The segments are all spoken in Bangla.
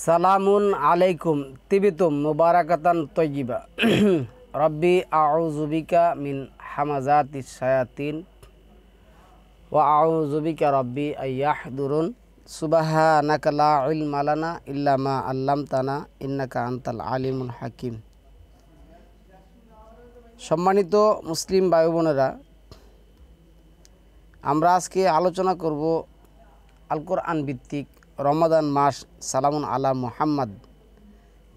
সালামুন আলাইকুম তিবিতুম মুবারাকাতান তয়্যিবা রব্বি আউযু বিকা মিন হামাযাতিশ শায়াতিন ওয়া আউযু বিকা রব্বি আইয়াহদুরুন সুবহানাকা লা ইলমা লানা ইল্লা মা আল্লামতানা ইন্নাকা আনতাল আলিমুল হাকিম। সম্মানিত মুসলিম ভাই বোনেরা, আমরা আজকে আলোচনা করব আল কোরআন ভিত্তিক রমাদান মাস সালামুন আলা মুহাম্মদ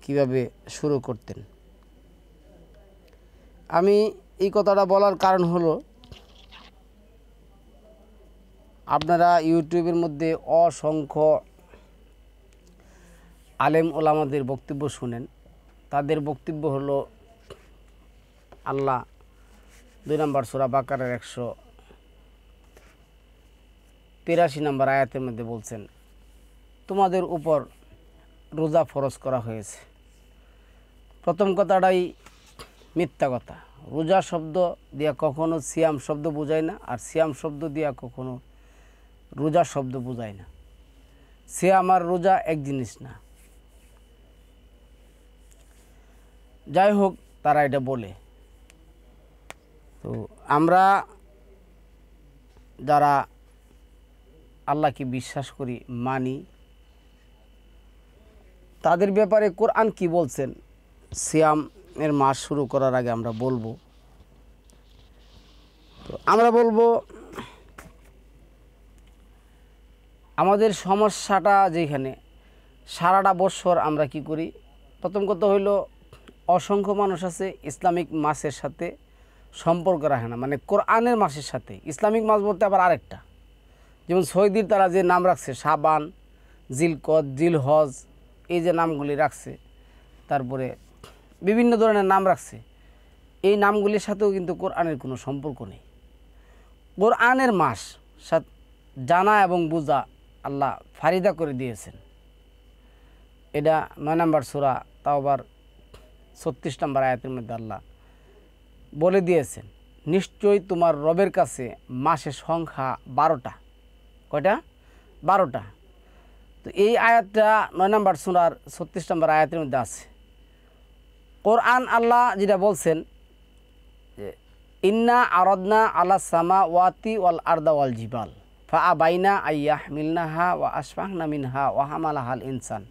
কিভাবে শুরু করতেন। আমি এই কথাটা বলার কারণ হলো, আপনারা ইউটিউবের মধ্যে অসংখ্য আলেম ওলামাদের বক্তব্য শুনেন। তাদের বক্তব্য হলো, আল্লাহ 2 নম্বর সূরা বাকারার 183 নম্বর আয়াতের মধ্যে বলছেন, তোমাদের উপর রোজা ফরজ করা হয়েছে। প্রথম কথাটাই মিথ্যা কথা। রোজা শব্দ দিয়া কখনো সিয়াম শব্দ বোঝায় না, আর সিয়াম শব্দ দিয়া কখনো রোজা শব্দ বোঝায় না। সিয়াম আর রোজা এক জিনিস না। যাই হোক, তারা এটা বলে। তো আমরা যারা আল্লাহকে বিশ্বাস করি, মানি, তাদের ব্যাপারে কোরআন কি বলছেন সিয়ামের মাস শুরু করার আগে আমরা বলবো। তো আমরা বলবো, আমাদের সমস্যাটা যেখানে সারাটা বছর আমরা কি করি। প্রথম কথা হইল, অসংখ্য মানুষ আছে ইসলামিক মাসের সাথে সম্পর্ক রাখে না, মানে কোরআনের মাসের সাথে। ইসলামিক মাস বলতে আবার আরেকটা, যেমন সৌদির তারা যে নাম রাখছে, শাবান, জিলকদ, জিলহজ, এই যে নামগুলি রাখছে, তারপরে বিভিন্ন ধরনের নাম রাখছে, এই নামগুলির সাথেও কিন্তু কোরআনের কোনো সম্পর্ক নেই। কোরআনের মাস জানা এবং বোঝা আল্লাহ ফারিদা করে দিয়েছেন। এটা 9 নম্বর সূরা তাওবার 36 নম্বর আয়াতের মধ্যে আল্লাহ বলে দিয়েছেন, নিশ্চয়ই তোমার রবের কাছে মাসের সংখ্যা 12টা। কয়টা? 12টা। তো এই আয়াতটা 9 নম্বর সূরার 36 নম্বর আয়াতের মধ্যে আছে। কোরআন আল্লাহ যেটা বলছেন যে, ইন্না আরাদনা আলা সামাওয়াতি ওয়াল আরদা ওয়াল জিবাল ফাআবাইনা আইয়াহমিলনাহা ওয়া আশফাকনা মিনহা ওয়া হামালাহাল ইনসান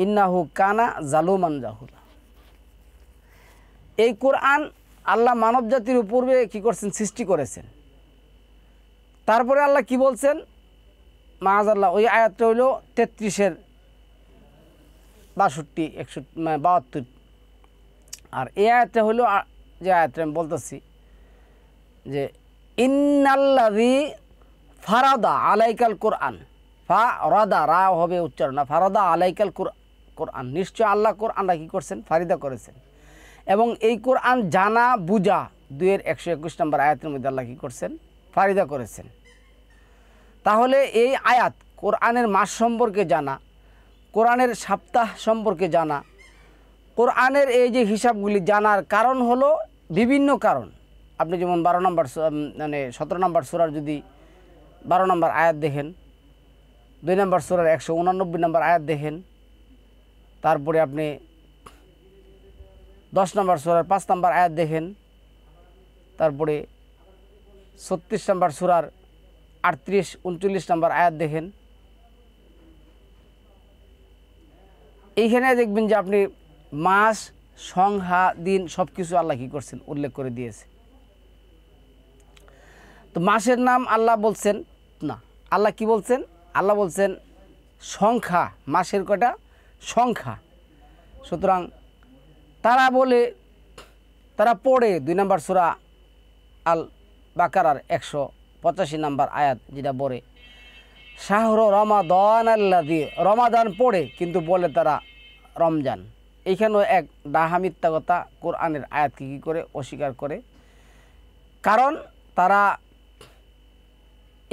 ইন্নাহু কানা জালুমান জাহুলা। এই কোরআন আল্লাহ মানব জাতির পূর্বে কি করছেন? সৃষ্টি করেছেন। তারপরে আল্লাহ কি বলছেন? মাআযাল্লাহ, ওই আয়াতটা হইল 33-এর 62, 172। আর এই আয়াতটা হইল যে আয়াতটা আমি বলতেছি, যে ইন্নাল্লাযী ফারাদা আলাইকাল কোরআন, ফারাদা, রা হবে উচ্চারণ না, ফারাদা আলাইকাল কোরআন, নিশ্চয় আল্লাহ কোরআনটা কি করছেন? ফারিদা করেছেন। এবং এই কোরআন জানা বুঝা 2-121 নম্বর আয়াতের মধ্যে আল্লাহ কি করছেন? ফারিদা করেছেন। তাহলে এই আয়াত কোরআনের মাস সম্পর্কে জানা, কোরআনের সপ্তাহ সম্পর্কে জানা, কোরআনের এই যে হিসাবগুলি জানার কারণ হলো বিভিন্ন কারণ। আপনি যেমন 12 নম্বর মানে 17 নম্বর সূরার যদি 12 নম্বর আয়াত দেখেন, 2 নম্বর সূরার 189 নম্বর আয়াত দেখেন, তারপরে আপনি 10 নম্বর সূরার 5 নম্বর আয়াত দেখেন, তারপরে 36 নম্বর সূরার 38-39 নম্বর আয়াত দেখেন। এইখানে দেখবেন যে আপনি মাস, সংখ্যা, দিন সব কিছু আল্লাহ কী করছেন? উল্লেখ করে দিয়েছে। তো মাসের নাম আল্লাহ বলছেন না, আল্লাহ কি বলছেন? আল্লাহ বলছেন সংখ্যা, মাসের কয়টা? সংখ্যা। সুতরাং তারা বলে, তারা পড়ে 2 নম্বর সূরা আল বাকারার 185 নম্বর আয়াত, যেটা বলে শাহরু রমাদান আল্লাযী, রমাদান পড়ে কিন্তু বলে তারা রমজান। এইখানেও এক ডাহা মিথ্যা কথা, কোরআনের আয়াতকে কী করে অস্বীকার করে। কারণ তারা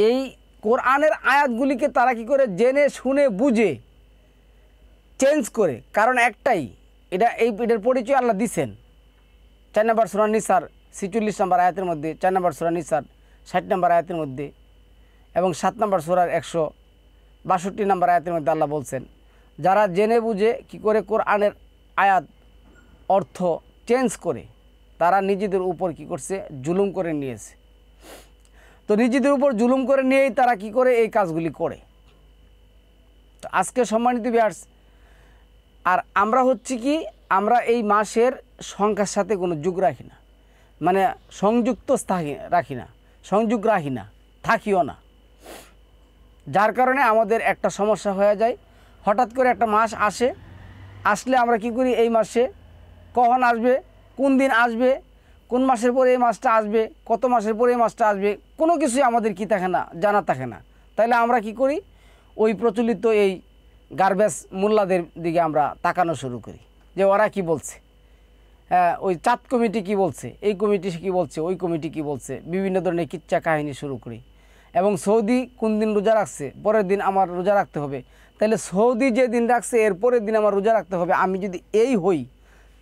এই কোরআনের আয়াতগুলিকে তারা কি করে জেনে শুনে বুঝে চেঞ্জ করে। কারণ একটাই, এটার পরিচয় আল্লাহ দিছেন 4 নম্বর সূরা নিসার 46 নম্বর আয়াতের মধ্যে, 4 নম্বর সূরা নিসার 60 নম্বর আয়াতের মধ্যে, এবং 7 নম্বর সূরার 162 নম্বর আয়াতের মধ্যে আল্লাহ বলছেন, যারা জেনে বুঝে কি করে কোরআনের আয়াত অর্থ চেঞ্জ করে তারা নিজেদের উপর কি করছে, জুলুম করে নিয়েছে। তো নিজেদের উপর জুলুম করে নিয়েই তারা কি করে এই কাজগুলি করে। তো আজকে সম্মানিত ভিউয়ার্স, আর আমরা হচ্ছে কি, আমরা এই মাসের সংখ্যার সাথে কোনো যোগ রাখি না, মানে সংযুক্ত রাখি না, সংযোগ রাখি না, থাকিও না। যার কারণে আমাদের একটা সমস্যা হয়ে যায়। হঠাৎ করে একটা মাস আসলে আমরা কি করি, এই মাসে কখন আসবে, কোন দিন আসবে, কোন মাসের পরে এই মাসটা আসবে, কত মাসের পরে এই মাসটা আসবে, কোনো কিছুই আমাদের কি থাকে না, জানা থাকে না। তাইলে আমরা কি করি, ওই প্রচলিত এই গার্বেজ মোল্লাদের দিকে আমরা তাকানো শুরু করি যে ওরা কি বলছে, ওই চাঁদ কমিটি কি বলছে, এই কমিটি কি বলছে, ওই কমিটি কি বলছে, বিভিন্ন ধরনের কিচ্ছা কাহিনী শুরু করি। এবং সৌদি কোন দিন রোজা রাখছে, পরের দিন আমার রোজা রাখতে হবে, তাহলে সৌদি যে দিন রাখছে এর পরের দিন আমার রোজা রাখতে হবে। আমি যদি এই হই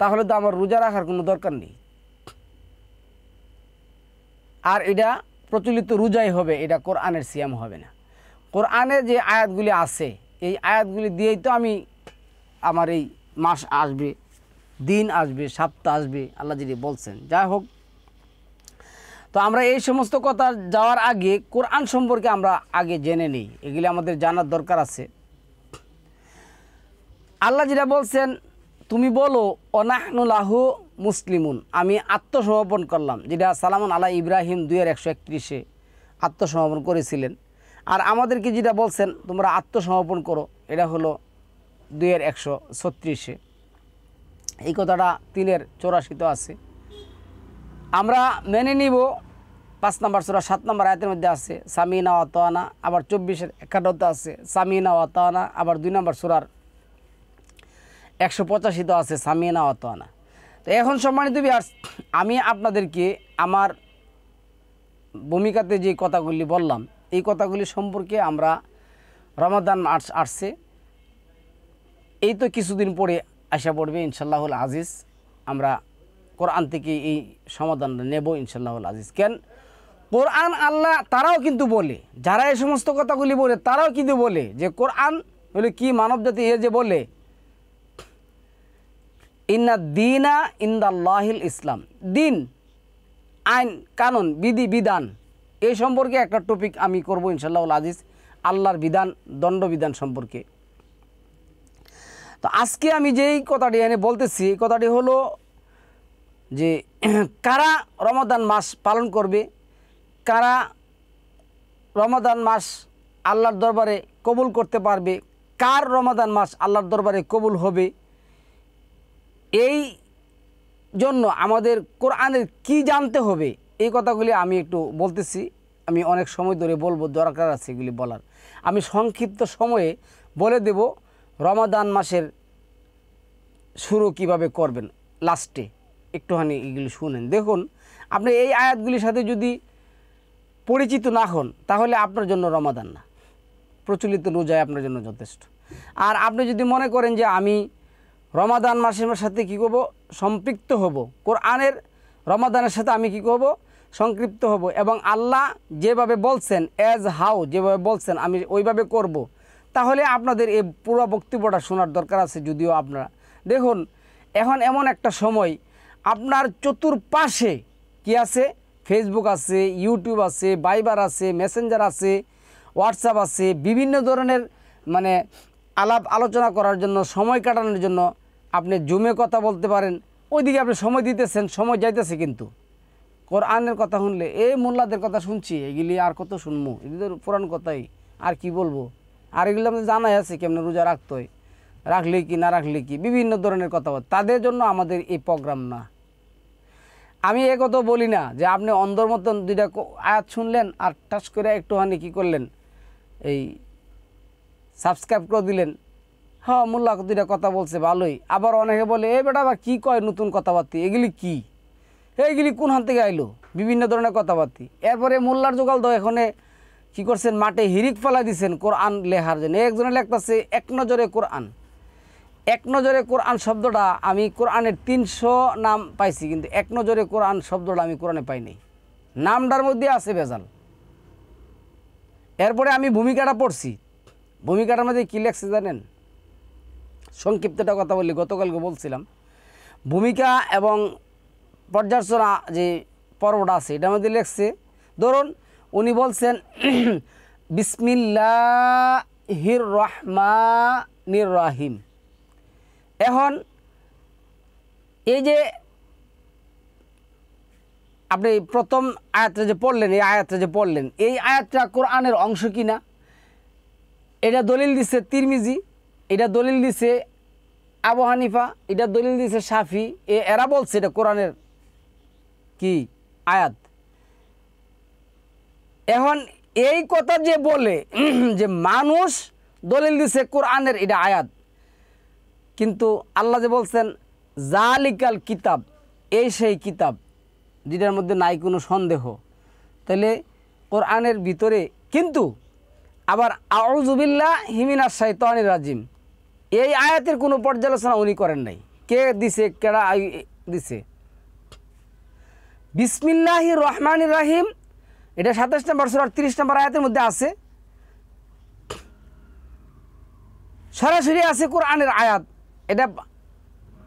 তাহলে তো আমার রোজা রাখার কোনো দরকার নেই। আর এটা প্রচলিত রোজাই হবে, এটা কোরআনের সিয়াম হবে না। কোরআনে যে আয়াতগুলি আছে এই আয়াতগুলি দিয়েই তো আমি আমার এই মাস আসবে, দিন আসবে, সপ্তাহ আসবে, আল্লাহ যদি বলছেন। যাই হোক, তো আমরা এই সমস্ত কথা যাওয়ার আগে কোরআন সম্পর্কে আমরা আগে জেনে নিই, এগুলি আমাদের জানার দরকার আছে। আল্লাহ যেটা বলছেন, তুমি বলো অনাহনু লাহু মুসলিমুন, আমি আত্মসমর্পণ করলাম, যেটা সালামুন আলা ইব্রাহিম 2:131 আত্মসমর্পণ করেছিলেন। আর আমাদেরকে যেটা বলছেন তোমরা আত্মসমর্পণ করো, এটা হলো 2:136। এই কথাটা 3:84 আছে। আমরা মেনে নিব 5 নম্বর সূরা 7 নম্বর আয়াতের মধ্যে আছে সামিনা ওয়া আতানা, আবার 24:51 আছে সামিনা ওয়া আতানা, আবার 2 নম্বর সূরার 185 আছে সামিনা ওয়া আতানা। তো এখন সম্মানিত ভিউয়ার্স, আমি আপনাদেরকে আমার ভূমিকাতে যে কথাগুলি বললাম এই কথাগুলি সম্পর্কে আমরা রমাদান মাস আসছে, এই তো কিছুদিন পরে আসা পড়বে ইনশাআল্লাহুল আজিজ। আমরা কোরআন থেকে এই সমাধানটা নেব ইনশাআল্লাহুল আজিজ। কেন কোরআন আল্লাহ তারাও কিন্তু বলে, যারা এই সমস্ত কথাগুলি বলে তারাও কিন্তু বলে যে কোরআন হলো কি, মানবজাতি এ যে বলে ইন্না দিনা ইনদাল্লাহিল ইসলাম, দিন, আইন, কানুন, বিধি, বিধান, এই সম্পর্কে একটা টপিক আমি করব ইনশাআল্লাহুল আজিজ, আল্লাহর বিধান, দণ্ডবিধান সম্পর্কে। তো আজকে আমি যেই কথাটি এনে বলতেছি এই কথাটি হলো যে কারা রমাদান মাস পালন করবে, কারা রমাদান মাস আল্লাহর দরবারে কবুল করতে পারবে, কার রমাদান মাস আল্লাহর দরবারে কবুল হবে, এই জন্য আমাদের কোরআনের কি জানতে হবে এই কথাগুলি আমি একটু বলতেছি। আমি অনেক সময় ধরে বলবো, দরকার আছে এগুলি বলার। আমি সংক্ষিপ্ত সময়ে বলে দেব রমাদান মাসের শুরু কিভাবে করবেন, লাস্টে একটুখানি এগুলি শুনেন। দেখুন, আপনি এই আয়াতগুলির সাথে যদি পরিচিত না হন তাহলে আপনার জন্য রমাদান না, প্রচলিত রোজায় আপনার জন্য যথেষ্ট। আর আপনি যদি মনে করেন যে আমি রমাদান মাসের সাথে কী করবো, সম্পৃক্ত হব, কোরআনের রমাদানের সাথে আমি কী করব, সংক্ষিপ্ত হব, এবং আল্লাহ যেভাবে বলছেন যেভাবে বলছেন আমি ওইভাবে করব, তাহলে আপনাদের এই পুরো বক্তব্যটা শোনার দরকার আছে। যদিও আপনারা দেখুন, এখন এমন একটা সময় আপনার চতুর্পাশে কি আছে, ফেসবুক আছে, ইউটিউব আছে, ভাইবার আছে, মেসেঞ্জার আছে, হোয়াটসঅ্যাপ আছে, বিভিন্ন ধরনের মানে আলাপ আলোচনা করার জন্য, সময় কাটানোর জন্য আপনি জুমে কথা বলতে পারেন, ওইদিকে আপনি সময় দিতেছেন, সময় যাইতেছে। কিন্তু কোরআনের কথা শুনলে, এই মোল্লাদের কথা শুনছি, এগুলি আর কত শুনবো, এগুলো পুরান কথাই, আর কি বলবো। আর এগুলো আমাদের জানাই আছে কেমন রোজা রাখতে হয়, রাখলে কি না রাখলে কি, বিভিন্ন ধরনের কথাবার্তা। তাদের জন্য আমাদের এই প্রোগ্রাম না। আমি এ কথা বলি না যে আপনি অন্ধর মতন 2টা আয়াত শুনলেন আর টাচ করে একটুখানি কী করলেন, এই সাবস্ক্রাইব করে দিলেন, হ্যাঁ মোল্লা 2টা কথা বলছে ভালোই। আবার অনেকে বলে এই বেটা আবার কী কয় নতুন কথাবার্তি, এগুলি কি, এইগুলি কোন হান থেকে আইলো, বিভিন্ন ধরনের কথাবার্তি। এরপরে মোল্লার জোগাল তো এখানে কী করছেন, মাঠে হিরিক ফেলা দিচ্ছেন কোরআন লেখার জন্য। একজনে লেখতেছে এক নজরে কোরআন। এক নজরে কোরআন শব্দটা আমি কোরআনের 300 নাম পাইছি, কিন্তু এক নজরে কোরআন শব্দটা আমি কোরআনে পাইনি, নামটার মধ্যে আছে ভেজাল। এরপরে আমি ভূমিকাটা পড়ছি, ভূমিকাটার মধ্যে কী লেখছে জানেন, সংক্ষিপ্তটা কথা বলি, গতকালকে বলছিলাম ভূমিকা এবং পর্যালোচনা যে পর্বটা আছে এটার মধ্যে লেখছে, ধরুন উনি বলছেন বিসমিল্লাহির রহমানির রহিম। এখন এই যে আপনি প্রথম আয়াতটা যে পড়লেন, এই আয়াতটা কোরআনের অংশ কিনা এটা দলিল দিছে তিরমিজি, এটা দলিল দিছে আবু হানিফা, এটা দলিল দিছে শাফি। এরা বলছে এটা কোরআনের কি আয়াত। এখন এই কথা যে বলে যে মানুষ দলিল দিছে কোরআনের এটা আয়াত, কিন্তু আল্লাহ যে বলছেন জালিকাল কিতাব, এই সেই কিতাব যেটার মধ্যে নাই কোনো সন্দেহ, তাহলে কোরআনের ভিতরে কিন্তু আবার আউযুবিল্লাহি মিনাশ শাইতানির রাজিম এই আয়াতের কোনো পর্যালোচনা উনি করেন নাই। কে দিছে, কেডা দিছে? বিসমিল্লাহির রহমানির রহিম এটা 27 নম্বর সূরার 30 নম্বর আয়াতের মধ্যে আছে, সরাসরি আছে কোরআনের আয়াত। এটা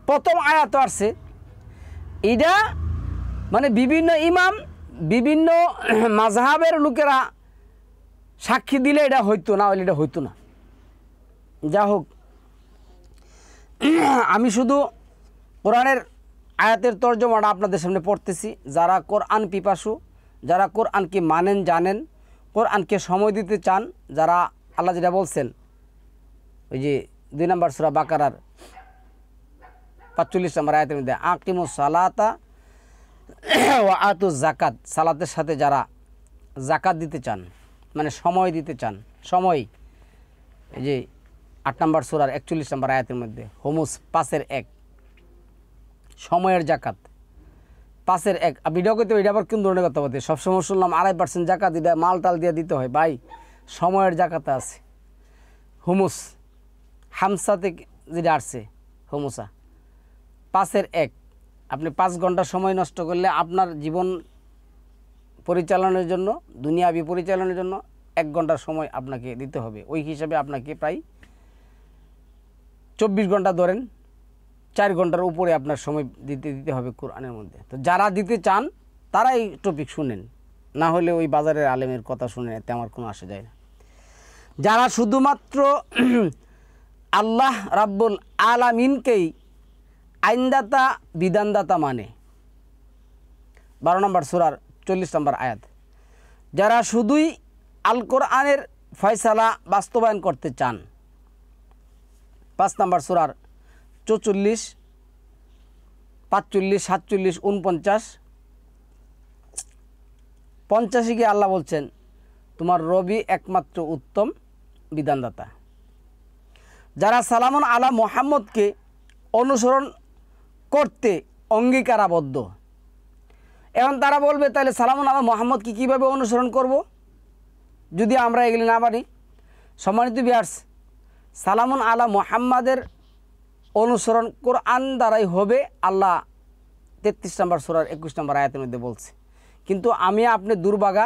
প্রথম আয়াত আসছে। এটা মানে বিভিন্ন ইমাম, বিভিন্ন মাযহাবের লোকেরা সাক্ষী দিলে এটা হইতো, না হলে এটা হইতো না। যা হোক, আমি শুধু কোরআনের আয়াতের তর্জমাটা আপনাদের সামনে পড়তেছি। যারা কোরআন পিপাসু, যারা কোরআনকে মানেন, জানেন, কোরআনকে সময় দিতে চান, যারা আল্লাহ যেটা বলছেন ওই যে 2 নম্বর সূরা বাকারার 45 নম্বর আয়াতের মধ্যে আকিমুস সালাতা ওয়া আতুজ যাকাত, সালাতের সাথে যারা যাকাত দিতে চান মানে সময় দিতে চান, সময়, এই যে 8 নম্বর সূরার 41 নম্বর আয়াতের মধ্যে হুমুস 5/1 সময়ের যাকাত 5/1। ভিডিও করতে এটা আবার কোন ধরনের কথা বলতে, সবসময় শুনলাম 2.5% যাকাত এটা মাল টাল দিয়ে দিতে হয়। ভাই সময়ের যাকাতে আছে হুমুস, হামসা থেকে যেটা আসছে হুমুসা 5/1। আপনি 5 ঘন্টা সময় নষ্ট করলে আপনার জীবন পরিচালনার জন্য, দুনিয়াবি পরিচালনার জন্য 1 ঘন্টার সময় আপনাকে দিতে হবে। ওই হিসাবে আপনাকে প্রায় 24 ঘন্টা ধরেন, 4 ঘন্টার উপরে আপনার সময় দিতে হবে কোরআনের মধ্যে। তো যারা দিতে চান তারা এই টপিক শুনেন, না হলে ওই বাজারের আলেমের কথা শুনেন, এতে আমার কোনো আসে যায় না। যারা শুধুমাত্র আল্লাহ রাব্বুল আলামিনকেই আইনদাতা বিধানদাতা মানে, 12 নম্বর সূরার 40 নম্বর আয়াত, যারা শুধুই আল কোরআনের ফয়সালা বাস্তবায়ন করতে চান, 5 নম্বর সূরার 44, 45, 47, 49, 85 গিয়ে আল্লাহ বলছেন তোমার রবি একমাত্র উত্তম বিধানদাতা। যারা সালামুন আলা মুহাম্মদকে অনুসরণ করতে অঙ্গীকারাবদ্ধ, এখন তারা বলবে তাহলে সালামুন আলা মুহাম্মদকে কীভাবে অনুসরণ করব যদি আমরা এগুলি না পারি? সম্মানিত ভিউয়ার্স, সালামুন আলা মুহাম্মাদের অনুসরণ কোরআন দ্বারাই হবে, আল্লাহ 33 নম্বর সূরার 21 নম্বর আয়াতের মধ্যে বলছে। কিন্তু আমি আপনি দুর্ভাগা,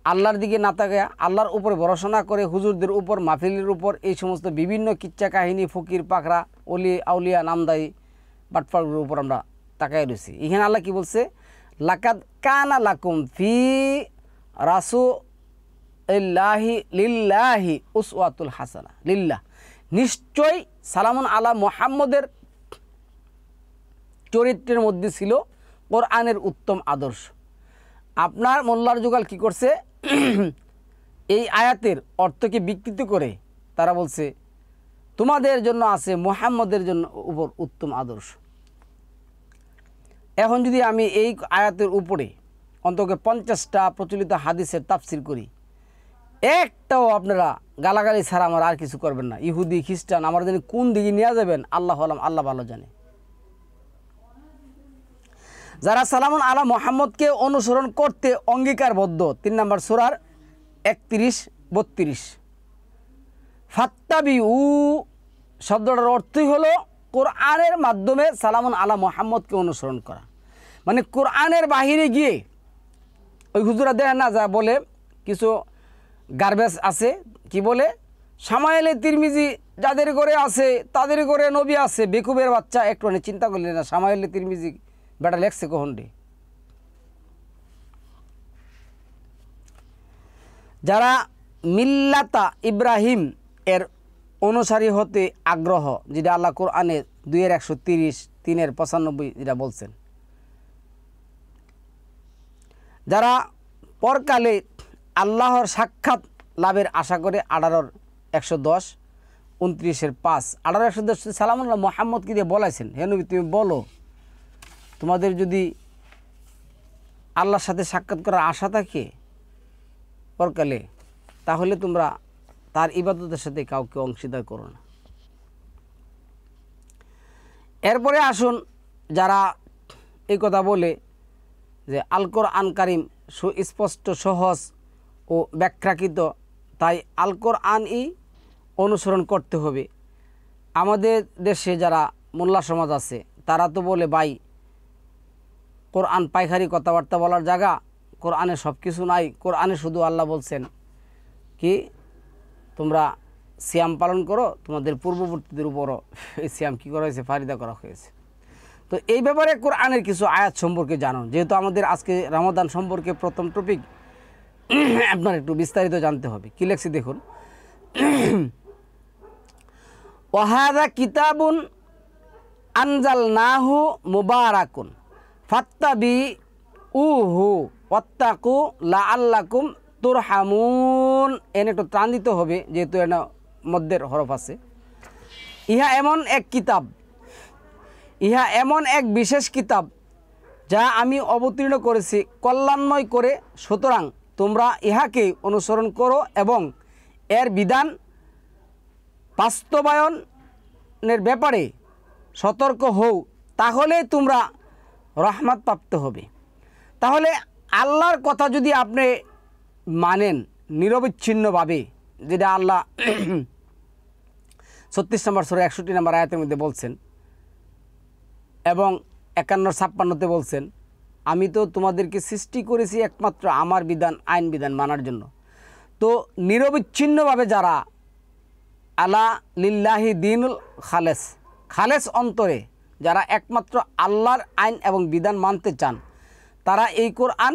আল্লাহর দিকে না তাকায়া, আল্লাহর উপরে ভরসা না করে হুজুরদের উপর, মাহফিলের উপর এই সমস্ত বিভিন্ন কিচ্ছা কাহিনী, ফকির পাকড়া, অলি আউলিয়া, নামদাই, বাটপাড়গুলোর উপর আমরা তাকায় রয়েছি। এখানে আল্লাহ কি বলছে? লাকাদ কানা লাকুম ফি রাসূলিল্লাহি লিল্লাহি উসওয়াতুল হাসানা। লিল্লাহ, নিশ্চয় সালামুন আলা মুহাম্মদের চরিত্রের মধ্যে ছিল কোরআনের উত্তম আদর্শ। আপনার মোল্লার যুগাল কি করছে? এই আয়াতের অর্থকে বিকৃত করে তারা বলছে তোমাদের জন্য আছে মুহাম্মদের জন্য উপর উত্তম আদর্শ। এখন যদি আমি এই আয়াতের উপরে অন্তত 50টা প্রচলিত হাদিসের তাফসির করি, একটাও আপনারা গালাগালি ছাড়া আমার আর কিছু করবেন না। ইহুদি খ্রিস্টান আমার জন্য কোন দিকে নিয়ে যাবেন আল্লাহ আলাম, আল্লাহ ভালো জানে। যারা সালামুন আলা মুহাম্মদকে অনুসরণ করতে অঙ্গীকারবদ্ধ, 3 নম্বর সূরার 31-32, ফাত্তাবিউ শব্দটার অর্থই হলো কোরআনের মাধ্যমে সালামুন আলা মুহাম্মদকে অনুসরণ করা। মানে কোরআনের বাহিরে গিয়ে ওই হুজুরা দেখেন না, যা বলে কিছু গার্বেজ আছে, কি বলে সামায়েলে তিরমিজি যাদের ঘরে আছে তাদের ঘরে নবী আছে, বেকুবের বাচ্চা একটু চিন্তা করলে না সামায়েলে তিরমিজি বেটা লেখছে কখন রে? যারা মিল্লাতা ইব্রাহিম এর অনুসারী হতে আগ্রহ, যেটা আল্লাহ কোরআনে 2-130 3-95 যেটা বলছেন, যারা পরকালে আল্লাহর সাক্ষাৎ লাভের আশা করে 18-110 29-5 18-110 সালামুল্লাহ মোহাম্মদকে দিয়ে বলাইছেন, হে নবী তুমি বলো তোমাদের যদি আল্লাহর সাথে সাক্ষাৎ করার আশা থাকে পরকালে, তাহলে তোমরা তার ইবাদতের সাথে কাউকে অংশীদার করো না। এরপরে আসুন, যারা এই কথা বলে যে আল কোরআন কারিম সুস্পষ্ট, সহজ ও ব্যাখ্যাকৃত, তাই আল কোরআনই অনুসরণ করতে হবে। আমাদের দেশে যারা মোল্লা সমাজ আছে তারা তো বলে ভাই কোরআন পাইখারি কথাবার্তা বলার জায়গা, কোরআনে সব কিছু নাই, কোরআনে শুধু আল্লাহ বলছেন কি তোমরা সিয়াম পালন করো, তোমাদের পূর্ববর্তীদের উপরও এই সিয়াম কী করা হয়েছে, ফারিদা করা হয়েছে। তো এই ব্যাপারে কোরআনের কিছু আয়াত সম্পর্কে জানুন, যেহেতু আমাদের আজকে রমাদান সম্পর্কে প্রথম টপিক, আপনার একটু বিস্তারিত জানতে হবে। কী লেখছি দেখুন, ওয়াহাদা কিতাবুন আনজালনাহু মুবারাকুন ফাত্তাবিউহু ওয়াত্তাকু লাআল্লাকুম তুরহামুন। এনে একটু ত্রাণ দিতে হবে যেহেতু এর মধ্যের হরফ আছে। ইহা এমন এক বিশেষ কিতাব যা আমি অবতীর্ণ করেছি কল্যাণময় করে, সুতরাং তোমরা ইহাকে অনুসরণ করো এবং এর বিধান বাস্তবায়নের ব্যাপারে সতর্ক হও, তাহলে তোমরা রহমত প্রাপ্ত হবে। তাহলে আল্লাহর কথা যদি আপনি মানেন নিরবিচ্ছিন্নভাবে, যেটা আল্লাহ 36 নম্বর সূরা 61 নম্বর আয়াতের মধ্যে বলছেন এবং 51-56 বলছেন, আমি তো তোমাদেরকে সৃষ্টি করেছি একমাত্র আমার বিধান আইন বিধান মানার জন্য। তো নিরবিচ্ছিন্নভাবে যারা আলা লিল্লাহি দিনুল খালেস অন্তরে যারা একমাত্র আল্লাহর আইন এবং বিধান মানতে চান, তারা এই কোরআন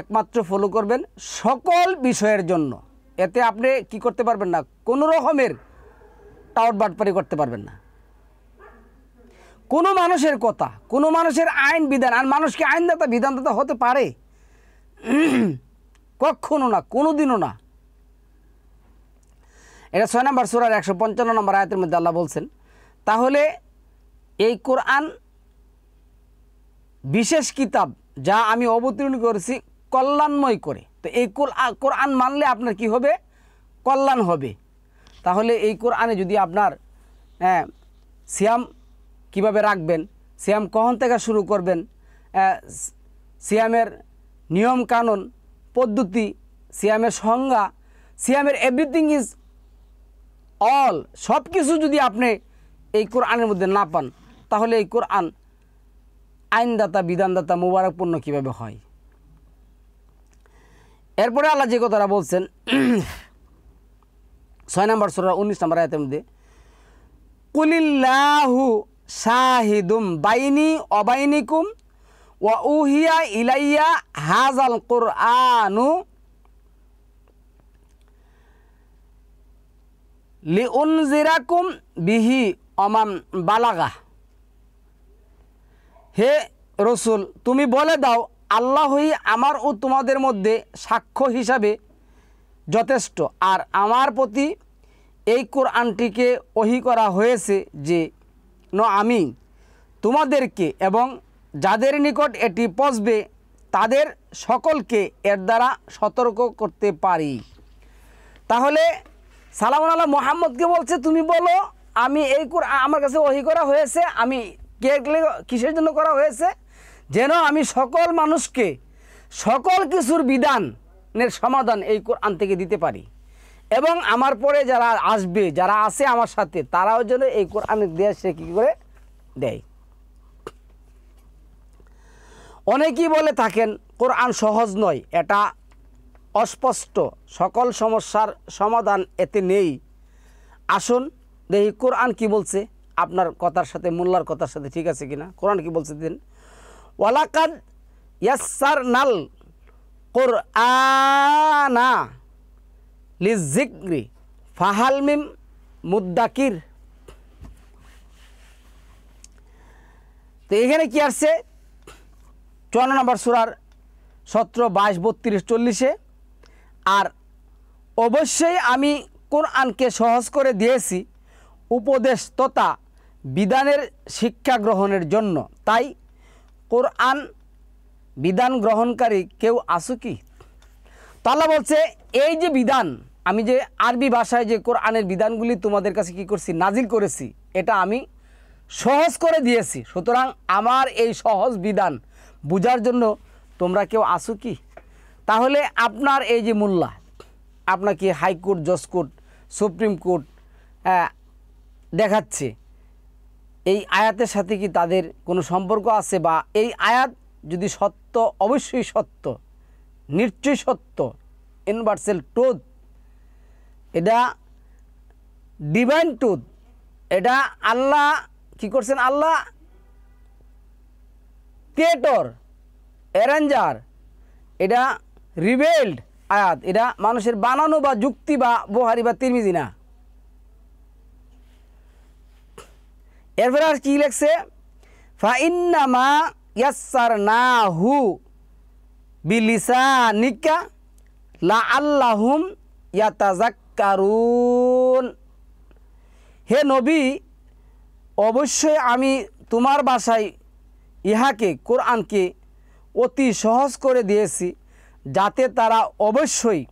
একমাত্র ফলো করবেন সকল বিষয়ের জন্য। এতে আপনি কি করতে পারবেন না, কোনো রকমের টাউট বাটপারি করতে পারবেন না। কোনো মানুষের কথা, কোনো মানুষের আইন বিধান, আর মানুষকে আইনদাতা বিধানদাতা হতে পারে? কখনো না, কোনো দিনও না। এটা 6 নম্বর সূরার 155 নম্বর আয়াতের মধ্যে আল্লাহ বলছেন। তাহলে এই কোরআন বিশেষ কিতাব যা আমি অবতীর্ণ করেছি কল্যাণময় করে। তো এই কোরআন মানলে আপনার কি হবে? কল্যাণ হবে। তাহলে এই কোরআনে যদি আপনার সিয়াম কিভাবে রাখবেন, সিয়াম কখন থেকে শুরু করবেন, সিয়ামের নিয়ম কানুন পদ্ধতি, সিয়ামের সংজ্ঞা, সিয়ামের এভরিথিং ইজ অল, সব কিছু যদি আপনি এই কোরআনের মধ্যে না পান, তাহলে এই কোরআন আইনদাতা বিধানদাতা মুবারকপূর্ণ কীভাবে হয়? এরপরে আল্লাহ যে কথাটা বলছেন 6 নম্বর সূরা 19 নম্বর আয়াতের মধ্যে, কুলিল্লাহু শাহিদুম বাইনি অবাইনিকুম ওয়া উহিয়া ইলাইয়া হাযাল কুরআনু লিউনজিরাকুম বিহি অমান বালাগা। হে রসুল, তুমি বলে দাও আল্লাহই আমার ও তোমাদের মধ্যে সাক্ষ্য হিসাবে যথেষ্ট, আর আমার প্রতি এই কোরআনটিকে ওহী করা হয়েছে যে আমি তোমাদেরকে এবং যাদের নিকট এটি পৌঁছবে তাদের সকলকে এর দ্বারা সতর্ক করতে পারি। তাহলে সালামুন আলাইহি মুহাম্মদকে বলছে তুমি বলো আমি এই কোরআন আমার কাছে ওহী করা হয়েছে, আমি কিসের জন্য করা হয়েছে? যেন আমি সকল মানুষকে সকল কিছুর বিধানের সমাধান এই কোরআন থেকে দিতে পারি, এবং আমার পরে যারা আসবে, যারা আছে আমার সাথে, তারাও যেন এই কোরআনের দেশ সে কী করে দেয়। অনেকেই বলে থাকেন কোরআন সহজ নয়, এটা অস্পষ্ট, সকল সমস্যার সমাধান এতে নেই। আসুন দেখি কোরআন কি বলছে, আপনার কথার সাথে মোল্লার কথার সাথে ঠিক আছে কিনা। কোরআন কি বলছে দিন, ওয়ালাকাদ ইয়াসসারনাল কোরআনা লিযিকরি ফাহাল মিন মুদ্দাকির। তো এখানে কি আসছে 54 নম্বর সূরার 17, 22, 32, 40-এ, আর অবশ্যই আমি কোরআনকে সহজ করে দিয়েছি উপদেশ তথা বিধানের শিক্ষা গ্রহণের জন্য, তাই কোরআন বিধান গ্রহণকারী কেউ আছো কি? তো আল্লাহ বলছে এই যে বিধান, আমি যে আরবি ভাষায় যে কোরআনের বিধানগুলি তোমাদের কাছে কি করছি, নাজিল করেছি, এটা আমি সহজ করে দিয়েছি। সুতরাং আমার এই সহজ বিধান বুঝার জন্য তোমরা কেউ আছো কি? তাহলে আপনার এই যে মোল্লা, আপনাকে হাইকোর্ট, জজ কোর্ট, সুপ্রিম কোর্ট দেখাচ্ছে, এই আয়াতের সাথে কি তাদের কোনো সম্পর্ক আছে? বা এই আয়াত যদি সত্য, অবশ্যই সত্য, নিশ্চয়ই সত্য, ইউনিভার্সাল ট্রুথ, এটা ডিভাইন ট্রুথ, এটা আল্লাহ কি করছেন, আল্লাহ ক্রিয়েটর, অ্যারেঞ্জার, এটা রিভেলড আয়াত, এটা মানুষের বানানো বা যুক্তি বা বুখারী বা তিরমিজি না। এরপরে আর কি লেখছে, ফাইন্নামা ইয়াসসারনাহু বিলিসানিকা লাআল্লাহুম ইয়াতাযাক্কারুন। হে নবী, অবশ্যই আমি তোমার ভাষায় ইহাকে, কোরআনকে অতি সহজ করে দিয়েছি যাতে তারা অবশ্যই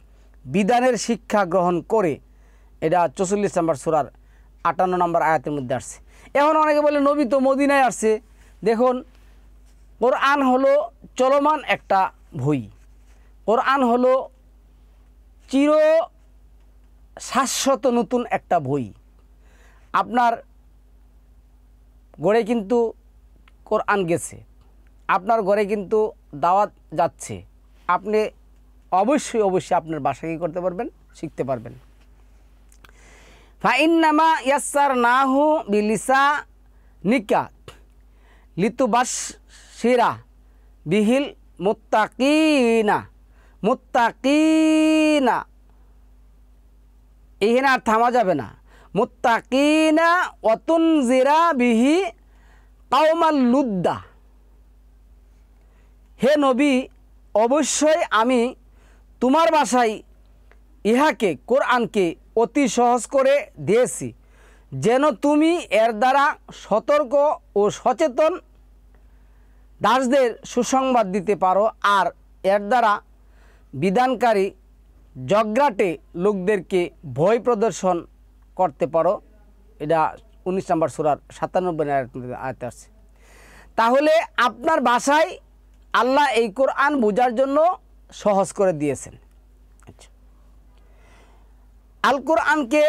বিধানের শিক্ষা গ্রহণ করে। এটা 44 নম্বর সূরার 58 নম্বর আয়াতের মধ্যে আসছে। এখন অনেকে বলে নবী তো মদিনায় আসছে। দেখুন, কোরআন হলো চলমান একটা বই, কোরআন হলো চির শাশ্বত নতুন একটা বই। আপনার ঘরে কিন্তু কোরআন গেছে, আপনার ঘরে কিন্তু দাওয়াত যাচ্ছে, আপনি অবশ্যই আপনার বাসা কী করতে পারবেন, শিখতে পারবেন। ফাইন্নামা ইয়াসসারনাহু বিলিসানিকা লিতুবাশশিরা বিহিল মুত্তাকিনা। মুত্তাকিনা এখানে আর থামা যাবে না, মুত্তাকিনা ওয়াতুনজিরা বিহি কাওমাল লুদ্দা। হে নবী, অবশ্যই আমি তোমার ভাষায় ইহাকে, কোরআনকে অতি সহজ করে দিয়েছি যেন তুমি এর দ্বারা সতর্ক ও সচেতন দাসদের সুসংবাদ দিতে পারো, আর এর দ্বারা বিধানকারী জগরাটে লোকদেরকে ভয় প্রদর্শন করতে পারো। এটা 19 নম্বর সূরার 97 আয়াতে আছে। তাহলে আপনার ভাষায় আল্লাহ এই কোরআন বোঝার জন্য সহজ করে দিয়েছেন। আচ্ছা, আল কোরআনকে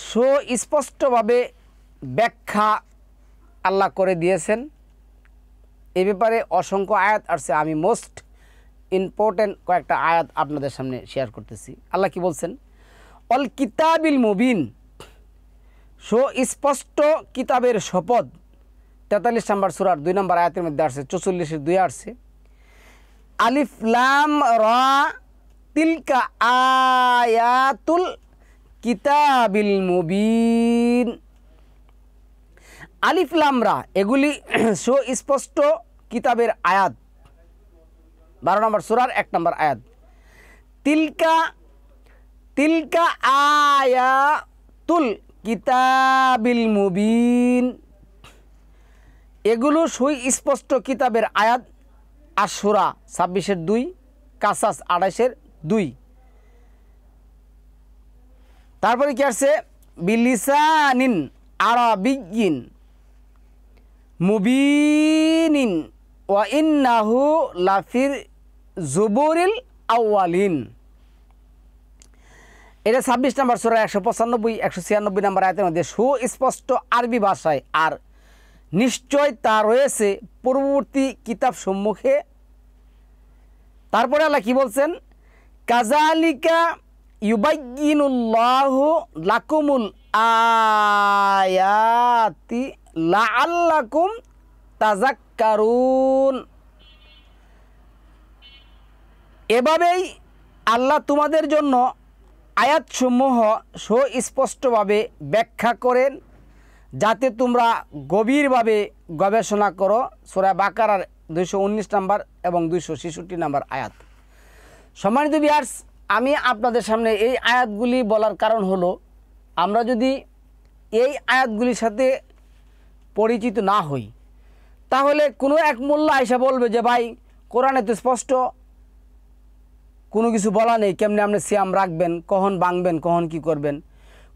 সুস্পষ্টভাবে ব্যাখ্যা আল্লাহ করে দিয়েছেন। এ ব্যাপারে অসংখ্য আয়াত আসছে, আমি মোস্ট ইম্পর্টেন্ট কয়েকটা আয়াত আপনাদের সামনে শেয়ার করতেছি। আল্লাহ কি বলছেন, অল কিতাবিল মুবিন, সুস্পষ্ট কিতাবের শপথ। 43 নম্বর সূরার 2 নম্বর আয়াতের মধ্যে আসছে, 44-এর 2 আসছে, আলিফ লাম রা তিলকা আয়াতুল কিতাবিল মুবিন। আলিফ লাম রা এগুলি সুস্পষ্ট কিতাবের আয়াত। 12 নম্বর সূরার 1 নম্বর আয়াত, তিলকা তিলকা আয়াতুল কিতাবিল মুবিন, এগুলো সুস্পষ্ট কিতাবের আয়াত। আশ-শূরা 26-এর 2, কাসাস 28-এর 2। তারপরে কি আছে, বিলিসানিন আরাবিয়্যিন মুবিনিন ওয়া ইন্নাহু লাফির জুবুরিল আউয়ালিন। এটা 26 নম্বর সূরা 195, 196 নম্বর আয়াতের মধ্যে সুস্পষ্ট আরবি ভাষায়, আর নিশ্চয় তা রয়েছে পূর্ববর্তী কিতাব সম্মুখে। তারপরে আল্লাহ কি বলছেন, কাযালিকা ইউবায়্যিনুল্লাহু লাকুমুল আয়াতি লাআল্লাকুম তাযাক্কারুন। এভাবেই আল্লাহ তোমাদের জন্য আয়াতসমূহ সুস্পষ্টভাবে ব্যাখ্যা করেন যাতে তোমরা গভীরভাবে গবেষণা করো। সূরা বাকারার 219 নম্বর এবং 266 নম্বর আয়াত। সম্মানিত ভিউয়ার্স, আমি আপনাদের সামনে এই আয়াতগুলি বলার কারণ হলো, আমরা যদি এই আয়াতগুলির সাথে পরিচিত না হই তাহলে কোনো এক মোল্লা আইসা বলবে যে ভাই কোরআনে তো স্পষ্ট কোনো কিছু বলা নেই, কেমনে আপনি সিয়াম রাখবেন, কখন ভাঙবেন, কখন কি করবেন।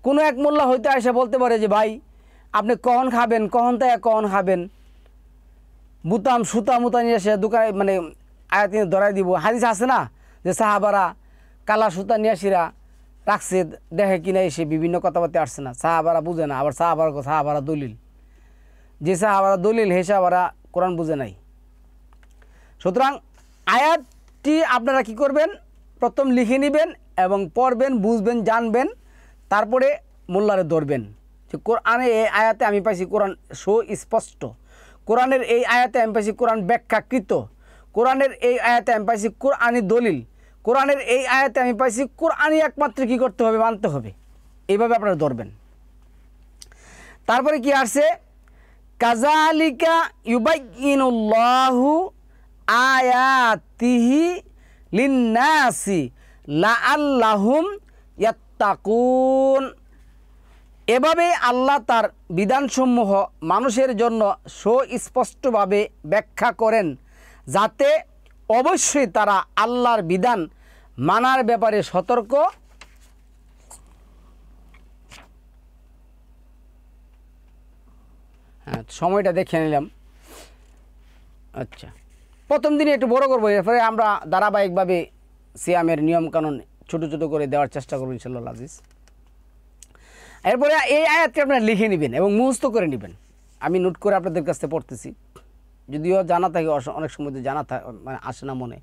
কোনো এক মোল্লা হয়তো আইসা বলতে পারে যে ভাই আপনি কখন খাবেন, কখন তাই কখন খাবেন, বুতাম সুতা মুতা নিয়ে এসে দোকানে মানে আয়াত নিয়ে ধরাই দিব। হাদিস আছে না যে সাহাবারা কালা সুতা নিয়ে আসিরা রাখছে, দেখে কিনা এসে বিভিন্ন কথাবার্তা আসছে না, সাহাবারা বুঝে না। আবার সাহাবারা দলিল, যে সাহাবারা দলিল হে সাহাবারা কোরআন বুঝে নাই। সুতরাং আয়াতটি আপনারা কি করবেন, প্রথম লিখে নেবেন এবং পড়বেন, বুঝবেন, জানবেন, তারপরে মোল্লারে ধরবেন যে কোরআনে এই আয়াতে আমি পাইছি কোরআন সুস্পষ্ট, কোরআনের এই আয়াতে আমি পাইছি কোরআন ব্যাখ্যাকৃত, কোরআনের এই আয়াতে আমি পাইছি কোরআনি দলিল, কোরআনের এই আয়াতে আমি পাইছি কোরআনি একমাত্র কী করতে হবে, মানতে হবে। এইভাবে আপনারা ধরবেন। তারপরে কি আসছে, কাযালিকা ইউবায়্যিনুল্লাহু আয়াতিহি লিন্নাসি লাআল্লাহুম ইয়াত্তাকুন। এভাবে আল্লাহ তার বিধানসমূহ মানুষের জন্য সুস্পষ্টভাবে ব্যাখ্যা করেন যাতে অবশ্যই তারা আল্লাহর বিধান মানার ব্যাপারে সতর্ক সময়টা দেখে নিলাম। আচ্ছা, প্রথম দিনে একটু বড় করবো, এরপরে আমরা ধারাবাহিকভাবে সিয়ামের নিয়মকানুন ছোটো ছোটো করে দেওয়ার চেষ্টা করবো ইনশাআল্লাহ আজিজ। এরপরে এই আয়াতটি আপনারা লিখে নেবেন এবং মুখস্থ করে নেবেন। আমি নোট করে আপনাদের কাছ থেকে পড়তেছি, যদিও জানা থাকে, অনেক সময় জানা মানে আসে না মনে।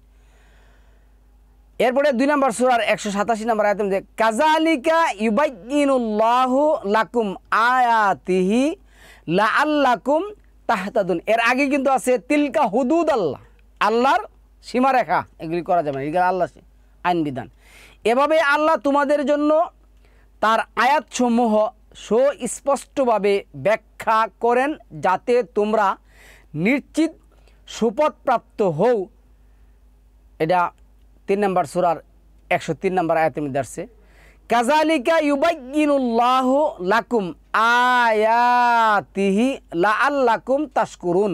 এরপরে 2 নম্বর সূরার 187 নম্বর আয়াতে যে কাযালিকা ইউবায়্যিনুল্লাহু লাকুম আয়াতিহি লাআল্লাকুম তাহতাদুন। এর আগে কিন্তু আছে তিলকা হুদুদ আল্লাহ, আল্লাহর সীমারেখা, এগুলি করা যাবে না, এগুলো আল্লাহ আইন বিধান। এভাবে আল্লাহ তোমাদের জন্য তার আয়াতসমূহ সুস্পষ্টভাবে ব্যাখ্যা করেন যাতে তোমরা নিশ্চিত সুপথপ্রাপ্ত হও। এটা 3 নম্বর সূরার 103 নম্বর আয়াতের মধ্যে আসছে, কাযালিকা ইউবায়্যিনুল্লাহু লাকুম আয়াতিহি লাআল্লাকুম তাশকুরুন।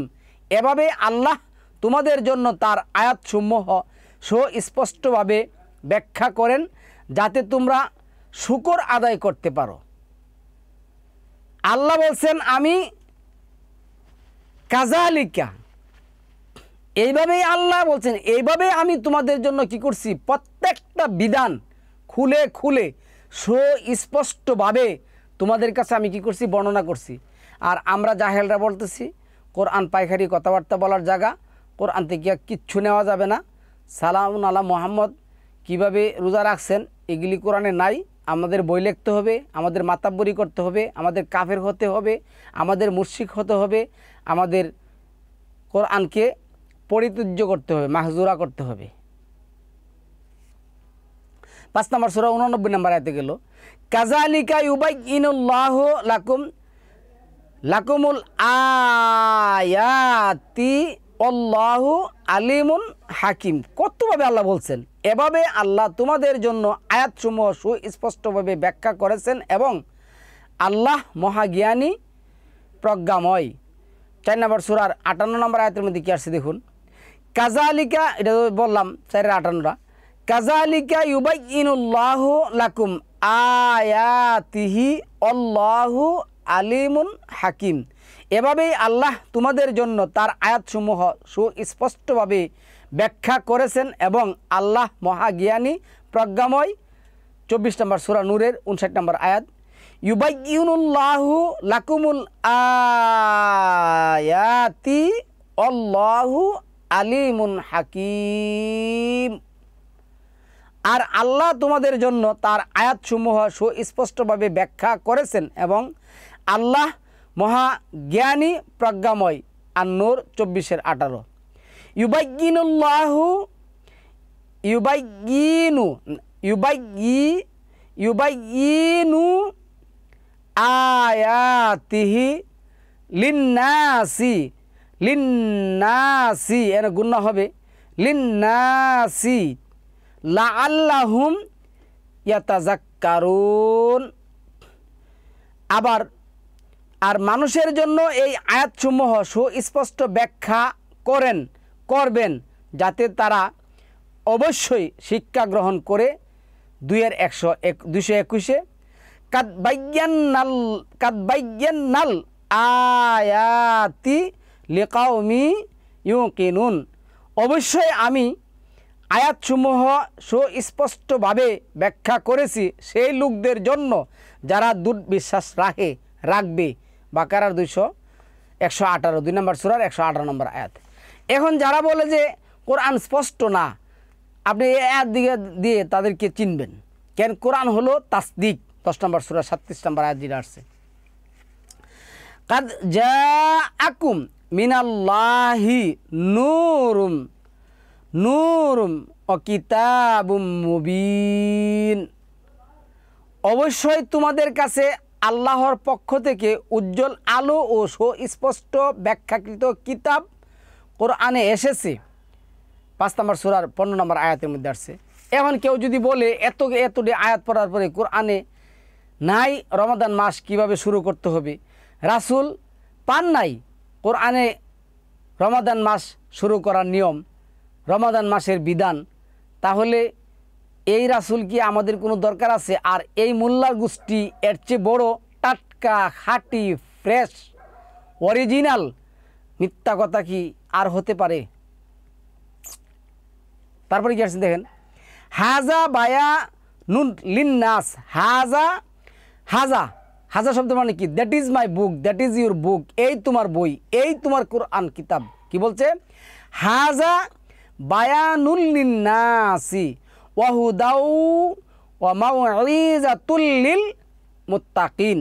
এভাবে আল্লাহ তোমাদের জন্য তার আয়াতসমূহ সুস্পষ্টভাবে ব্যাখ্যা করেন যাতে তোমরা শুকর আদায় করতে পারো। আল্লাহ বলছেন আমি কাযালিকা, এইভাবেই আল্লাহ বলছেন এইভাবে আমি তোমাদের জন্য কি করছি, প্রত্যেকটা বিধান খুলে খুলে সুস্পষ্টভাবে তোমাদের কাছে আমি কি করছি, বর্ণনা করছি। আর আমরা জাহেলরা বলতেছি কোরআন পাইখারি কথাবার্তা বলার জায়গা, কোরআন থেকে কিচ্ছু নেওয়া যাবে না, সালামুন আলা মুহাম্মদ কীভাবে রোজা রাখছেন এগুলি কোরআনে নাই, আমাদের বই লিখতে হবে, আমাদের মাতাব্বরি করতে হবে, আমাদের কাফের হতে হবে, আমাদের মুশরিক হতে হবে, আমাদের কোরআনকে পরিত্যাজ্য করতে হবে, মাহজুরা করতে হবে। 5 নম্বর সূরা 89 নম্বর আয়াতে গেল, কাযালিকা ইউবায়্যিনুল্লাহু লাকুমুল আয়াতি আল্লাহু আলিমুন হাকিম। কতভাবে আল্লাহ বলছেন, এভাবে আল্লাহ তোমাদের জন্য আয়াতসমূহ সুস্পষ্টভাবে ব্যাখ্যা করেছেন এবং আল্লাহ মহাজ্ঞানী প্রজ্ঞাময়। 4 নম্বর সূরার 58 নম্বর আয়াতের মধ্যে কি আসছে দেখুন, কাযালিকা, এটা বললাম 4:58, কাযালিকা ইউবায়্যিনুল্লাহু লাকুম আয়াতিহি আল্লাহু আলিমুন হাকিম। এভাবেই আল্লাহ তোমাদের জন্য তার আয়াতসমূহ সুস্পষ্টভাবে ব্যাখ্যা করেছেন এবং আল্লাহ মহাজ্ঞানী প্রজ্ঞাময়। 24 নম্বর সূরা নূরের 59 নম্বর আয়াত, ইউবায়্যিনুল্লাহু লাকুমুল আয়াতি আল্লাহু আলিমুন হাকিম। আর আল্লাহ তোমাদের জন্য তার আয়াতসমূহ সুস্পষ্টভাবে ব্যাখ্যা করেছেন এবং আল্লাহ মহা জ্ঞানী প্রজ্ঞাময়। আন-নূর 24-18। ইউবাইয়িনু আয়াতিহি লিন্নাসি এর গুণা হবে লিন্নাসি লাআল্লাহুম ইয়াতাযাক্কারুন। আবার আর মানুষের জন্য এই আয়াতসমূহ সুস্পষ্ট ব্যাখ্যা করবেন যাতে তারা অবশ্যই শিক্ষা গ্রহণ করে। 221 কাদ বায়্যান্নাল আয়াতি লিকাওমি ইউকিনুন। অবশ্যই আমি আয়াতসমূহ সুস্পষ্টভাবে ব্যাখ্যা করেছি সেই লোকদের জন্য যারা দুর্বিশ্বাস রাখবে। বাকারার 118 2 নম্বর সূরার 118 নম্বর আয়াত। এখন যারা বলে যে কোরআন স্পষ্ট না, আপনি এই আয়াত দিয়ে তাদেরকে চিনবেন কেন? কোরআন হলো তাসদিক। 10 নম্বর সূরা 37 নম্বর আয়াত যেটা আসছে, কাদ জাআকুম মিনাল্লাহি নূরুম ও কিতাবুম মুবিন। অবশ্যই তোমাদের কাছে আল্লাহর পক্ষ থেকে উজ্জ্বল আলো ও সুস্পষ্ট ব্যাখ্যাকৃত কিতাব কোরআনে এসেছে। 5 নম্বর সূরার 15 নম্বর আয়াতের মধ্যে আসছে। এখন কেউ যদি বলে এতটি আয়াত পড়ার পরে কোরআনে নাই রমাদান মাস কিভাবে শুরু করতে হবে, রাসূল পান নাই কোরআনে রমাদান মাস শুরু করার নিয়ম, রমাদান মাসের বিধান, তাহলে এই রাসূল কি আমাদের কোনো দরকার আছে? আর এই মোল্লার গোষ্ঠী এর চেয়ে বড় টাটকা খাঁটি ফ্রেশ অরিজিনাল মিথ্যা কথা কি আর হতে পারে? তারপরে কি আসছে দেখেন, হাজা বায়া নুন লিন্নাস। হাজা শব্দ মানে কি? That is my book, that is your book. এই তোমার বই, এই তোমার কোরআন কিতাব। কি বলছে? হাজা বায়ানুল লিন্নাসি ওয়া হুদাউ ওয়া মাউইযাতুল লিল মুত্তাকিন।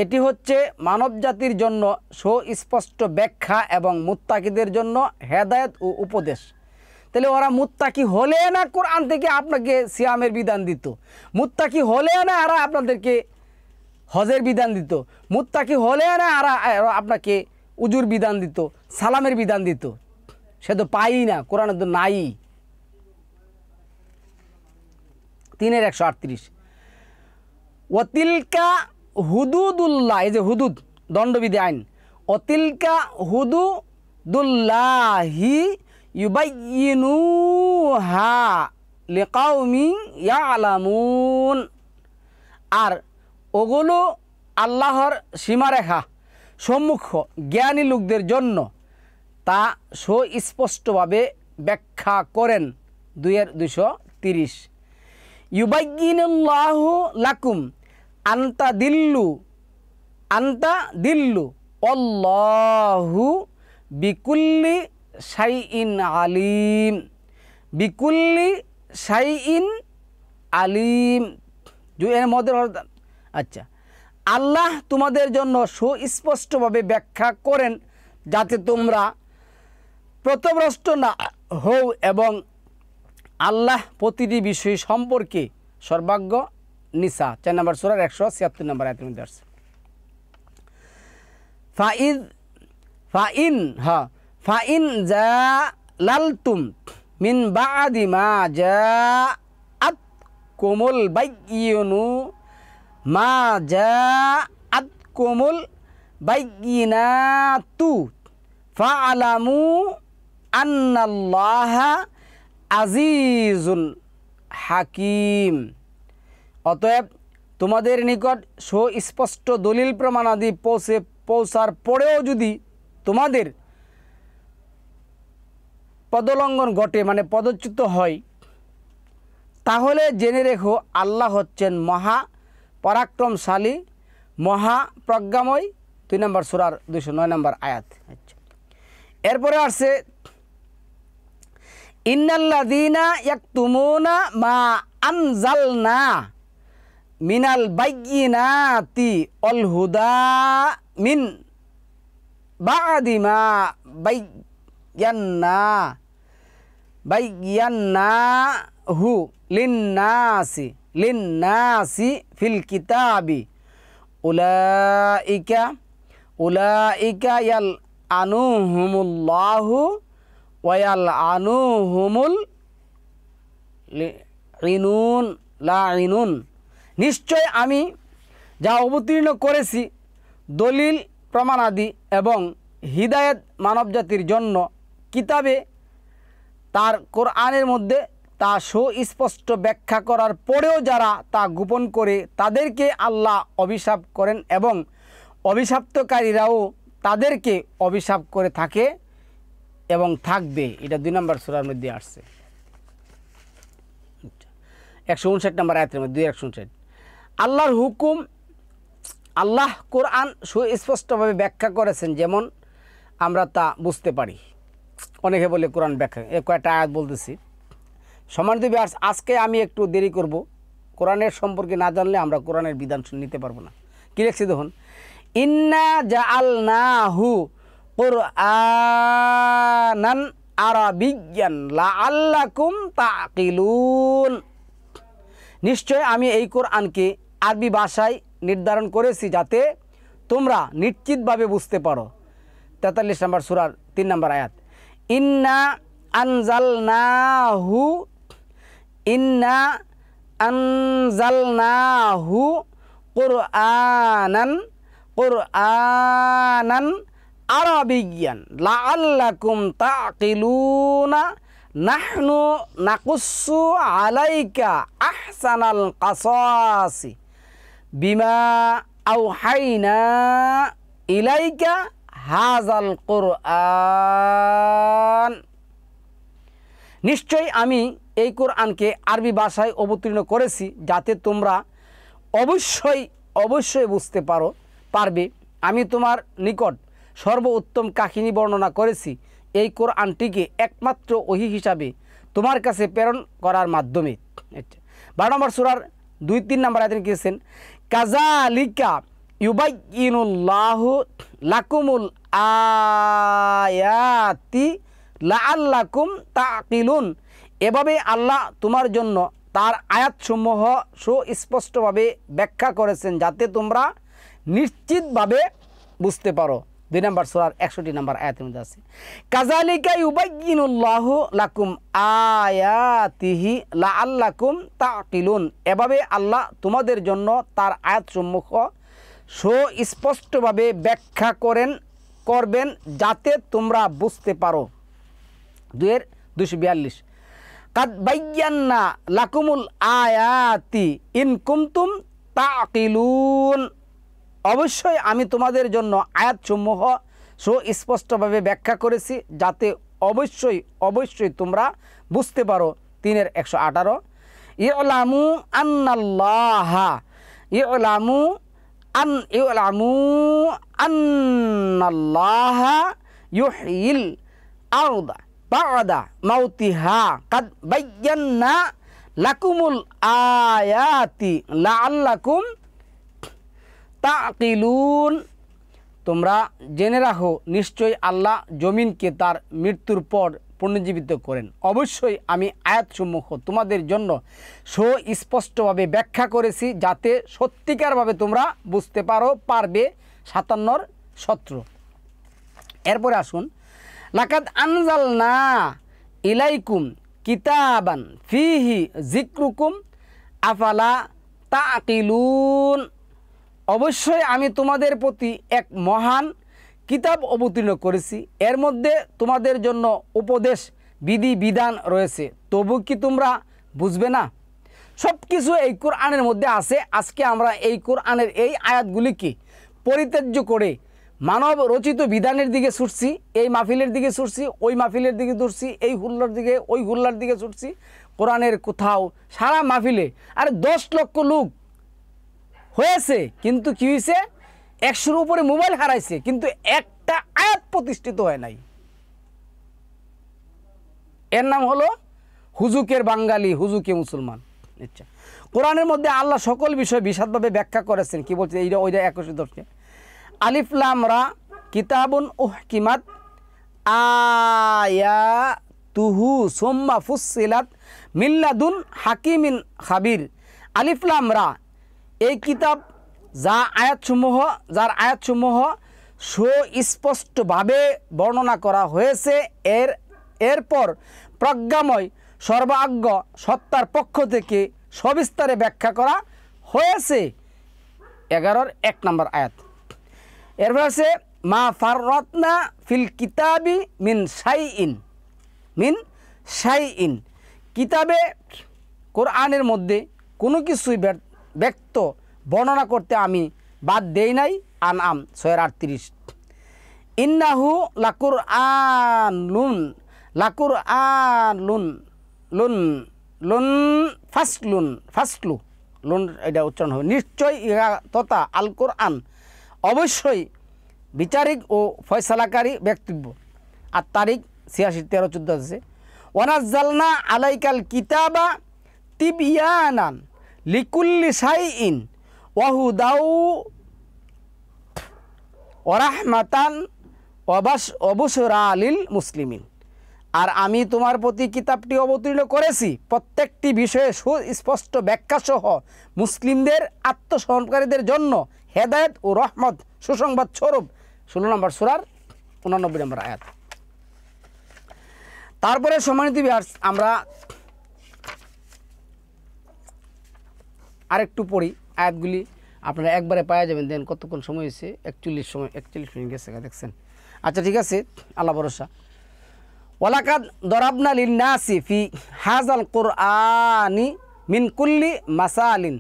এটি হচ্ছে মানব জাতির জন্য সুস্পষ্ট ব্যাখ্যা এবং মুত্তাকিদের জন্য হেদায়েত ও উপদেশ। তাহলে ওরা মুত্তাকি হলে না কোরআন থেকে আপনাকে সিয়ামের বিধান দিত, মুত্তাকি হলে না এরা আপনাদেরকে হজের বিধান দিত, মুত্তাকি হলে না এরা আপনাকে উজুর বিধান দিত, সালামের বিধান দিত। সে তো পাই না, কোরআনে তো নাই। 3-138 অতিলকা হুদুদুল্লাহ, এই যে হুদুদ দণ্ডবিধি আইন, অতিলকা হুদুদুল্লাহি ইউবাইয়িনুহা লিকাওমিন ইয়ালামুন। আর ওগুলো আল্লাহর সীমারেখা সম্মুখ জ্ঞানী লোকদের জন্য তা সুস্পষ্টভাবে ব্যাখ্যা করেন। 2-230 ইউবাইয়িনুল্লাহু লাকুম আনতা দিল্লু আল্লাহু বিকুল্লি শাইইন আলিম। বিকুল্লি শাইইন আলিম এর মধ্যে আচ্ছা, আল্লাহ তোমাদের জন্য সুস্পষ্টভাবে ব্যাখ্যা করেন যাতে তোমরা পথভ্রষ্ট না হও এবং আল্লাহ প্রতিটি বিষয় সম্পর্কে সর্বজ্ঞ। নিসা 4 নম্বর সূরার 176 নম্বর আয়াতের মধ্যে আসছে। ফাইন জালালতুম মিন বাদি মা জাআতকুমুল বায়্যিনাতু ফাআলামু আন্নাল্লাহা আজিজুন হাকিম। অতএব তোমাদের নিকট সুস্পষ্ট দলিল প্রমাণাদি পৌঁছার পরেও যদি তোমাদের পদলঙ্ঘন ঘটে, মানে পদচ্যুত হয়, তাহলে জেনে রেখো আল্লাহ হচ্ছেন মহা পরাক্রমশালী, মহা প্রজ্ঞাময়। 2 নম্বর সূরার 209 নম্বর আয়াত। আচ্ছা, এরপরে আসছে ইন্নাল্লাযীনা ইয়াকতুমুনা মা আনজালনা মিনাল বায়্যিনাতি ওয়াল হুদা মিন বা'দি মা বায়্যান্নাহু লিন্নাসি ফিল কিতাবি উলাইকা ইয়ালআনুহুমুল্লাহু ওয়া ইয়ালআনুহুমুল লাঈনুন। নিশ্চয় আমি যা অবতীর্ণ করেছি দলিল প্রমাণাদি এবং হিদায়াত মানবজাতির জন্য কিতাবে তার কোরআনের মধ্যে তা সুস্পষ্ট ব্যাখ্যা করার পরেও যারা তা গোপন করে তাদেরকে আল্লাহ অভিশাপ করেন এবং অভিশাপ্তকারীরাও তাদেরকে অভিশাপ করে থাকে এবং থাকবে। এটা 2 নম্বর সূরার মধ্যে আসছে, 159 নম্বর আয়াতের মধ্যে 259। আল্লাহর হুকুম, আল্লাহ কোরআন সুস্পষ্টভাবে ব্যাখ্যা করেছেন যেমন আমরা তা বুঝতে পারি। অনেকে বলে কোরআন ব্যাখ্যা, কয়েকটা আয়াত বলতেছি। সম্মানিত ভিউয়ার্স, আজকে আমি একটু দেরি করব, কোরআনের সম্পর্কে না জানলে আমরা কোরআনের বিধান নিতে পারবো না। কি লিখছি দেখুন, ইন্না জাআলনাহু কুরআনান আরাবিয়্যান লাআল্লাকুম তাকিলুন। নিশ্চয় আমি এই কোরআনকে আরবি ভাষায় নির্ধারণ করেছি যাতে তোমরা নিশ্চিতভাবে বুঝতে পারো। 43 নম্বর সূরার 3 নম্বর আয়াত, ইন্না আনজালনাহু কুরআনান আরাবিয়্যান লাআল্লাকুম তাকিলুনা নাহনু নাকুসু আলাইকা আহসানাল কাসাসি বিমা আওহাইনা ইলাইকা হাযাল কুরআন। নিশ্চয় আমি এই কোরআনকে আরবি ভাষায় অবতীর্ণ করেছি যাতে তোমরা অবশ্যই বুঝতে পারবে। আমি তোমার নিকট সর্বোত্তম কাহিনী বর্ণনা করেছি এই কোরআনটিকে একমাত্র ওহী হিসাবে তোমার কাছে প্রেরণ করার মাধ্যমে। 12 নম্বর সূরার 2-3 নম্বর আয়াতে লিখেছেন, কাযালিকা ইউবাইয়িনুল্লাহু লাকুমুল আয়াতি লাআল্লাকুম তাকিলুন। এভাবে আল্লাহ তোমার জন্য তার আয়াতসমূহ সুস্পষ্টভাবে ব্যাখ্যা করেছেন যাতে তোমরা নিশ্চিতভাবে বুঝতে পারো। 2 নম্বর সূরার 61 নম্বর আয়াতের মধ্যে আছে, কাযালিকা ইউবাইয়িনুল্লাহু লাকুম আয়াতিহি লাআল্লাকুম তাকিলুন। এভাবে আল্লাহ তোমাদের জন্য তার আয়াতসমূহ সুস্পষ্টভাবে ব্যাখ্যা করবেন যাতে তোমরা বুঝতে পারো। 242, কাদ বায়্যান্না লাকুমুল আয়াতি ইন কুনতুম তাকিলুন। অবশ্যই আমি তোমাদের জন্য আয়াতসমূহ সুস্পষ্টভাবে ব্যাখ্যা করেছি যাতে অবশ্যই তোমরা বুঝতে পারো। 3-118, ইলামু আন্নাল্লাহা ইউহয়িল আরদা বা'দা মাউতিহা কাদ বায়্যান্না লাকুমুল আয়াতি লাআল্লাকুম তাকিলুন। তোমরা জেনে রাখো নিশ্চয়ই আল্লাহ জমিনকে তার মৃত্যুর পর পুনর্জীবিত করেন। অবশ্যই আমি আয়াতসমূহ তোমাদের জন্য সুস্পষ্টভাবে ব্যাখ্যা করেছি যাতে সত্যিকারভাবে তোমরা বুঝতে পারবে। 57 17। এরপরে আসুন, লাকাদ আনজালনা ইলাইকুম কিতাবান ফিহি যিকরুকুম আফালা তাকিলুন। অবশ্যই আমি তোমাদের প্রতি এক মহান কিতাব অবতীর্ণ করেছি, এর মধ্যে তোমাদের জন্য উপদেশ বিধান রয়েছে, তবু কি তোমরা বুঝবে না? সব কিছু এই কোরআনের মধ্যে আছে। আজকে আমরা এই কোরআনের এই আয়াতগুলিকে পরিত্যাজ্য করে মানব রচিত বিধানের দিকে ছুটছি, এই মাহফিলের দিকে ছুটছি, ওই মাহফিলের দিকে ছুটছি, এই হুল্লার দিকে ওই হুল্লার দিকে ছুটছি। কোরআনের কোথাও সারা মাহফিলে 10 লক্ষ লোক হয়েছে, কিন্তু কি হয়েছে? 100-র উপরে মোবাইল হারাইছে, কিন্তু একটা আয়াত প্রতিষ্ঠিত হয় নাই। এর নাম হলো হুজুকের বাঙালি, হুজুকে মুসলমান। আচ্ছা, কোরআনের মধ্যে আল্লাহ সকল বিষয় বিশদভাবে ব্যাখ্যা করেছেন। কি বলছে এইটা ওইটা 21 আলিফ লাম রা কিতাবুন উহকিমাত আয়াতুহু সুম্মা ফুসসিলাত মিল্লাদুন হাকিমিন খাবির। আলিফ লাম রা, এই কিতাব যার আয়াতসমূহ সুস্পষ্টভাবে বর্ণনা করা হয়েছে, এরপর প্রজ্ঞাময় সর্বাজ্ঞ সত্তার পক্ষ থেকে সবিস্তারে ব্যাখ্যা করা হয়েছে। 11 নম্বর আয়াত। এরপর আছে মা ফাররাতনা ফিল কিতাবি মিন শাইইন। কিতাবে কোরআনের মধ্যে কোনো কিছুই ব্যক্ত বর্ণনা করতে আমি বাদ দেই নাই। আনআম 6:38। ইন্নাহু লাকুরআনুন ফাসলু এটা উচ্চারণ হবে। নিশ্চয় ইহা তথা আল কোরআন অবশ্যই বিচারিক ও ফয়সালাকারী ব্যক্তিত্ব। আর তারিখ 86-13-14 আছে। ওয়ানাজ্জালনা আলাইকাল কিতাবা তিবয়ানান লিকুল্লি শাইইন ওয়া হুদাও ওয়া রাহমাতান ওয়া বুশরা লিল মুসলিমিন। আর আমি তোমার প্রতি কিতাবটি অবতীর্ণ করেছি প্রত্যেকটি বিষয়ে সুস্পষ্ট ব্যাখ্যা সহ মুসলিমদের আত্মসমর্পণকারীদের জন্য হেদায়েত ও রহমত সুসংবাদ স্বরূপ। 16 নম্বর সূরার 89 নম্বর আয়াত। তারপরে সম্মানিত ভিউয়ার্স, আমরা আরেকটু পড়ি আয়াতগুলি, আপনারা একবারে পাওয়া যাবেন। দেন কতক্ষণ সময় হয়েছে? 41 মিনিট গেছে, দেখছেন? আচ্ছা ঠিক আছে, আল্লাহ ভরসা। ওয়ালাকাদ দরাবনা লিন্নাসি ফি হাযাল কুরআনি মিন কুল্লি মাসালিন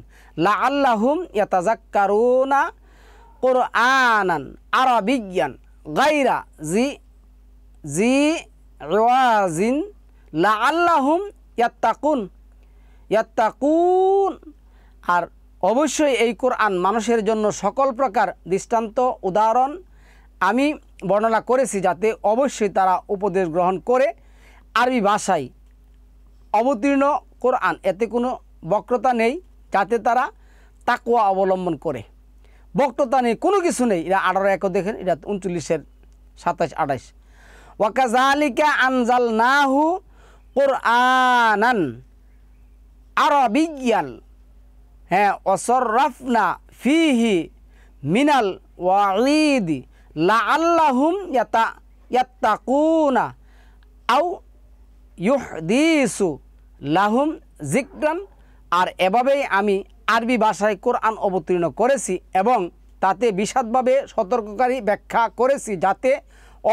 লাআল্লাহুম ইয়াতাযাক্কারুনা কুরআনান আরাবিয়্যান গায়রা জি ইওয়াজিন লাআল্লাহুম ইয়াত্তাকুন। আর অবশ্যই এই কোরআন মানুষের জন্য সকল প্রকার দৃষ্টান্ত উদাহরণ আমি বর্ণনা করেছি, যাতে অবশ্যই তারা উপদেশ গ্রহণ করে। আরবি ভাষায় অবতীর্ণ কোরআন, এতে কোনো বক্রতা নেই, যাতে তারা তাকওয়া অবলম্বন করে। বক্রতা নেই, কোনো কিছু নেই। এটা 18 দেখেন, এটা 39-27-28। ওয়াকাযালিকা আনজালনাহু কুরআনান আরাবিয়্যান, হ্যাঁ, ওয়াসররাফনা ফিহি মিনাল ওয়াঈদি লাআল্লাহুম ইয়াত্তাকুনা আও ইউহদিসু লাহুম যিকরান। আর এভাবেই আমি আরবি ভাষায় কোরআন অবতীর্ণ করেছি এবং তাতে বিশদভাবে সতর্ককারী ব্যাখ্যা করেছি, যাতে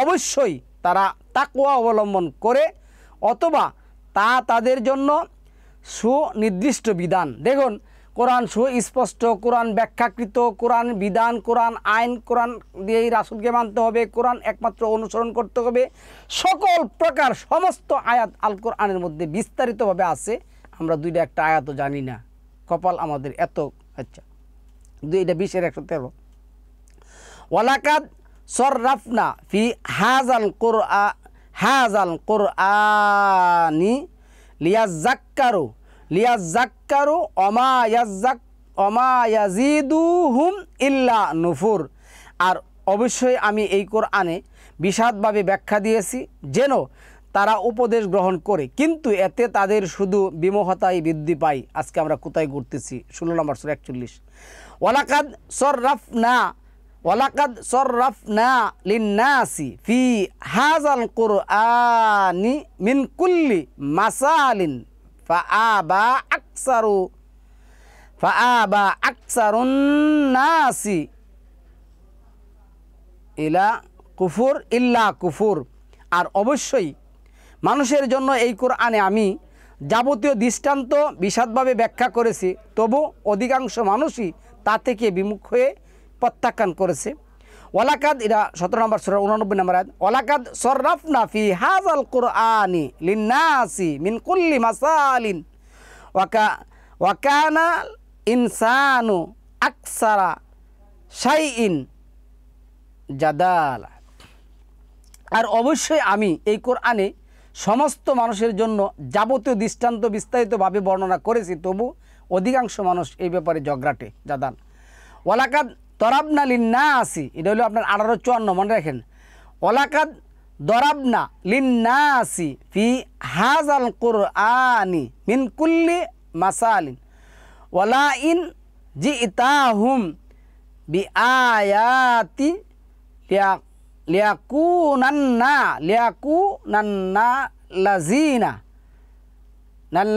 অবশ্যই তারা তাকওয়া অবলম্বন করে অথবা তা তাদের জন্য সুনির্দিষ্ট বিধান। দেখুন, কোরআন সুস্পষ্ট, কোরআন ব্যাখ্যাকৃত, কোরআন বিধান, কোরআন আইন, কোরআন দিয়েই রাসূলকে মানতে হবে, কোরআন একমাত্র অনুসরণ করতে হবে। সকল প্রকার সমস্ত আয়াত আল কোরআনের মধ্যে বিস্তারিতভাবে আছে। আমরা 2-1 আয়াতও জানি না, কপাল আমাদের এত। আচ্ছা, 20-113। ওয়ালাকাদ সররাফনা ফি হাযাল কুরআনি লিয়াযাক্কারু ওমা ইয়াজিদুহুম ইল্লা নুফুর। আর অবশ্যই আমি এই কোরআনে বিশদভাবে ব্যাখ্যা দিয়েছি যেন তারা উপদেশ গ্রহণ করে, কিন্তু এতে তাদের শুধু বিমোহতাই বৃদ্ধি পায়। আজকে আমরা কোথায় ঘুরতেছি? 16 নম্বর সূরা 41। ওয়ালাকাদ সররাফনা লিন্নাসি ফি হাযাল কুরআনি মিন কুল্লি মাসালিন ফাআবা আকসারুন নাসি ইল্লা কুফুর। আর অবশ্যই মানুষের জন্য এই কোরআনে আমি যাবতীয় দৃষ্টান্ত বিশদভাবে ব্যাখ্যা করেছি, তবু অধিকাংশ মানুষই তা থেকে বিমুখ হয়ে প্রত্যাখ্যান করেছে। ওয়ালাকাদ, এটা 17 নম্বর সূরা 89 নম্বর আয়াত। ওয়ালাকাদ সররাফনা ফি হাযাল কুরআনি লিন্নাসি মিন কুল্লি মাসালিন ওয়া কানাল ইনসানু আকসারা শাইইন জাদালা। আর অবশ্যই আমি এই কোরআনে সমস্ত মানুষের জন্য যাবতীয় দৃষ্টান্ত বিস্তারিতভাবে বর্ণনা করেছি, তবু অধিকাংশ মানুষ এই ব্যাপারে জগরাটে জাদান। ওয়ালাকাদ দরাবনা লিন্নাসি, এটা হলো আপনার 1854, মনে রাখেন। ওয়ালাকাদ দরাবনা লিন্নাসি ফি হাযাল কুরআনি মিন কুল্লি মাসালিন ওয়ালা ইন জিতাহুম বিআয়াতি লিয়াকুনান্না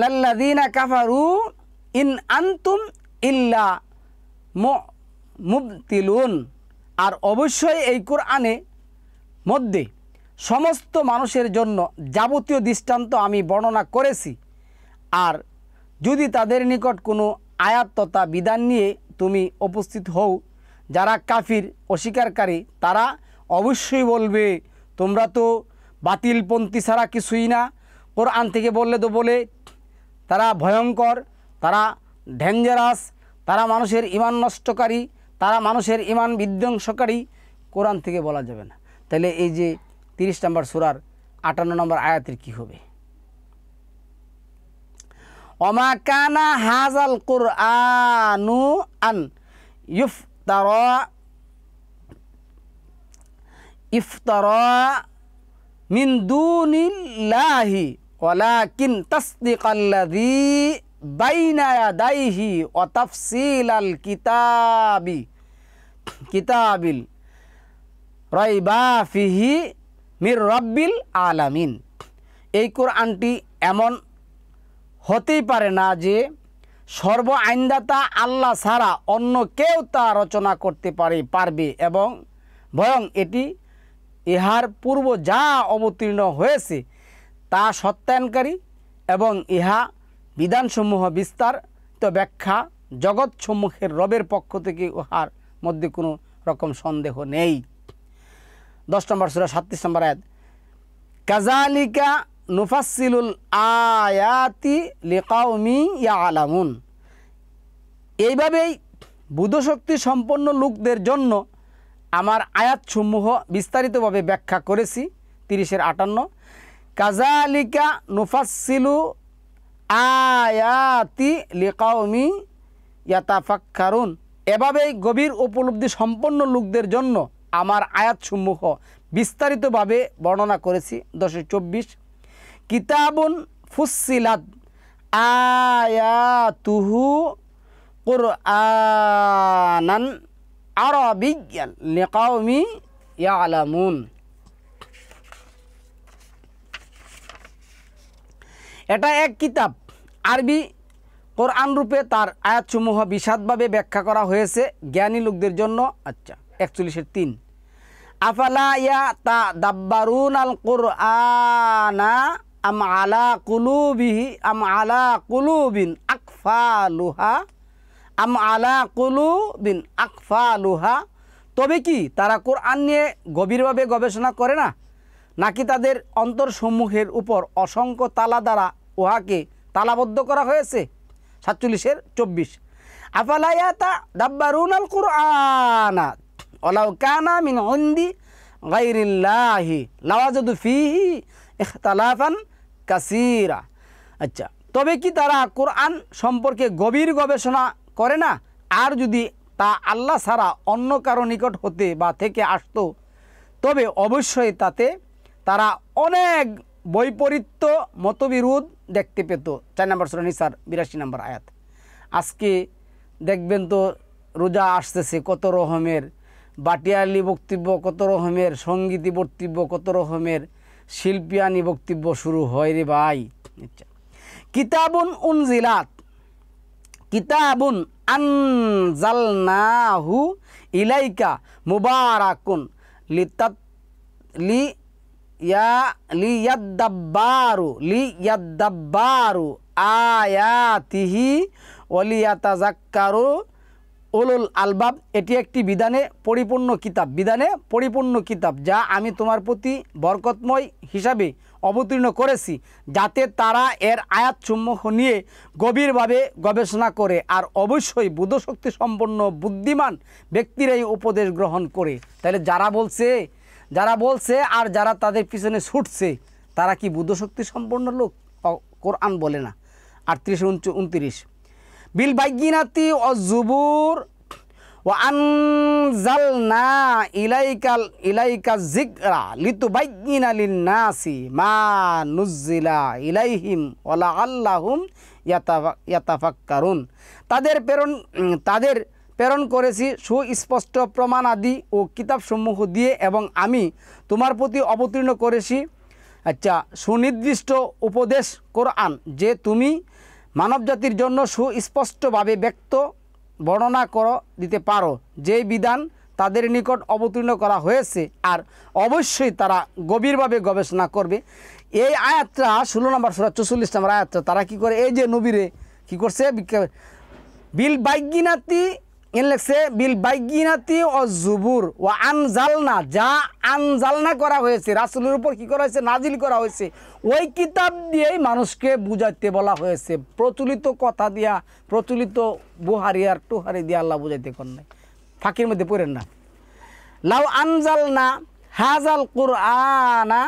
লাযিনা কাফারু ইন আনতুম ইল্লা মুবতিলুন। আর অবশ্যই এই কোরআনে মধ্যে সমস্ত মানুষের জন্য যাবতীয় দৃষ্টান্ত আমি বর্ণনা করেছি। আর যদি তাদের নিকট কোনো আয়াত তথা বিধান নিয়ে তুমি উপস্থিত হও, যারা কাফির অস্বীকারী, তারা অবশ্যই বলবে তোমরা তো বাতিলপন্থী ছাড়া কিছুই না। কোরআন থেকে বললে তো বলে তারা ভয়ঙ্কর, তারা ডেঞ্জারাস, তারা মানুষের ঈমান নষ্টকারী, তারা মানুষের ঈমান বিধ্বংসকারী। কোরআন থেকে বলা যাবে না। তাহলে এই যে 30 নম্বর সূরার 58 নম্বর আয়াতের কি হবে? ওমা কানা হাযাল কুরআনু আন ইফতারা মিন দুনিল্লাহি ওয়ালাকিন তাসদিকাল্লাযী বাইনা ইয়াদাইহি ওয়া তাফসীলাল কিতাবিল রাইবা ফিহি মির রাব্বিল আলামিন। এই কোরআনটি এমন হতেই পারে না যে সর্ব আইনদাতা আল্লাহ ছাড়া অন্য কেউ তা রচনা করতে পারবে এবং বরং এটি ইহার পূর্ব যা অবতীর্ণ হয়েছে তা সত্যায়নকারী এবং ইহা বিধানসমূহ বিস্তারিত ব্যাখ্যা জগৎসমূহের রবের পক্ষ থেকে উহার মধ্যে কোনো রকম সন্দেহ নেই। 10 নম্বর সূরা 37 নম্বর আয়াত, কাযালিকা নুফাসসিলুল আয়াতি লিকাউমি ইয়ালামুন। এইভাবেই বুদ্ধশক্তি সম্পন্ন লোকদের জন্য আমার আয়াতসমূহ বিস্তারিতভাবে ব্যাখ্যা করেছি। 30-58, কাযালিকা নুফাসসিলু আয়াতি লিকাউমি ইয়াতাফাক্কারুন। এভাবেই গভীর উপলব্ধি সম্পন্ন লোকদের জন্য আমার আয়াতসমূহ বিস্তারিতভাবে বর্ণনা করেছি। 10-24, কিতাবুন ফুসসিলাত আয়াতুহু কুরআনান আরাবিয়্যান লিকাউমি ইয়ালামুন। এটা এক কিতাব, আরবি কোরআন রূপে তার আয়াতসমূহ বিশদভাবে ব্যাখ্যা করা হয়েছে জ্ঞানী লোকদের জন্য। আচ্ছা, 41-3, আফালা ইয়াতাদাব্বারুনাল কুরআনা আম আলা কুলুবিন আকফালুহা। তবে কি তারা কোরআন নিয়ে গভীরভাবে গবেষণা করে না, নাকি তাদের অন্তরসমূহের উপর অসংখ্য তালা দ্বারা উহাকে তালাবদ্ধ করা হয়েছে? 47-24, আফালা ইয়াতাদাব্বারুনাল কুরআনা ওয়ালাউ কানা মিন ইনদি গায়রিল্লাহি লাওয়াজাদু ফীহি ইখতিলাফান কাসীরা। আচ্ছা, তবে কি তারা কোরআন সম্পর্কে গভীর গবেষণা করে না? আর যদি তা আল্লাহ ছাড়া অন্য কারো নিকট হতে বা থেকে আসতো, তবে অবশ্যই তাতে তারা অনেক বৈপরীত্য মতবিরোধ দেখতে পেত। 4 নম্বর সূরা নিসার 82 নম্বর আয়াত। আজকে দেখবেন তো রোজা আসতেছে, কত রকমের বাটিয়ালি বক্তব্য, কত রকমের সঙ্গীতি বক্তব্য, কত রকমের শিল্পিয়ানি বক্তব্য শুরু হয় রে ভাই। আচ্ছা, কিতাবুন আনজালনাহু ইলাইকা মুবারাকুন লিয়াদ্দাব্বারু আয়াতিহি ওয়ালিয়াতাযাক্কারু উলুল আলবাব। এটি একটি বিধানে পরিপূর্ণ কিতাব যা আমি তোমার প্রতি বরকতময় হিসাবে অবতীর্ণ করেছি, যাতে তারা এর আয়াতসমূহ নিয়ে গভীরভাবে গবেষণা করে। আর অবশ্যই বুদ্ধশক্তি সম্পন্ন বুদ্ধিমান ব্যক্তিরাই উপদেশ গ্রহণ করে। তাহলে যারা বলছে আর যারা তাদের পিছনে ছুটছে, তারা কি বুদ্ধশক্তি সম্পন্ন লোক? কোরআন বলে না। 38-29 বিল বাইয়িনাতি ওয়াজ-জুবুর ওয়া আনজালনা ইলাইকা যিকরা লিতুবায়্যিনা লিন-নাসি মা নুযিলা ইলাইহিম ওয়া লাআল্লাহুম ইয়াতাফাক্কারুন। তাদের প্রেরণ করেছি সুস্পষ্ট প্রমাণাদি ও কিতাবসমূহ দিয়ে, এবং আমি তোমার প্রতি অবতীর্ণ করেছি সুনির্দিষ্ট উপদেশ কোরআন, যে তুমি মানবজাতির জন্য সুস্পষ্টভাবে ব্যক্ত বর্ণনা দিতে পারো, যে বিধান তাদের নিকট অবতীর্ণ করা হয়েছে, আর অবশ্যই তারা গভীরভাবে গবেষণা করবে। এই আয়াতটা 16 নম্বর সূরা 44 নম্বর আয়াতটা তারা কি করে, এই যে নবীরে কি করছে, বিল বাইয়িনাতি লেখছে, বিল বাইয়িনাতি ওয়াজ-জুবুর ওয়া আনজালনা, যা আনজালনা করা হয়েছে, রাসূলের উপর কি করা হয়েছে, নাজিল করা হয়েছে, ওই কিতাব দিয়েই মানুষকে বুঝাইতে বলা হয়েছে। প্রচলিত কথা দিয়া, প্রচলিত বুহারি আর টুহারি দিয়ে আল্লাহ বুঝাইতে কর নাই, ফাঁকির মধ্যে পড়েন না। লাউ আনজালনা হাযাল কুরআনা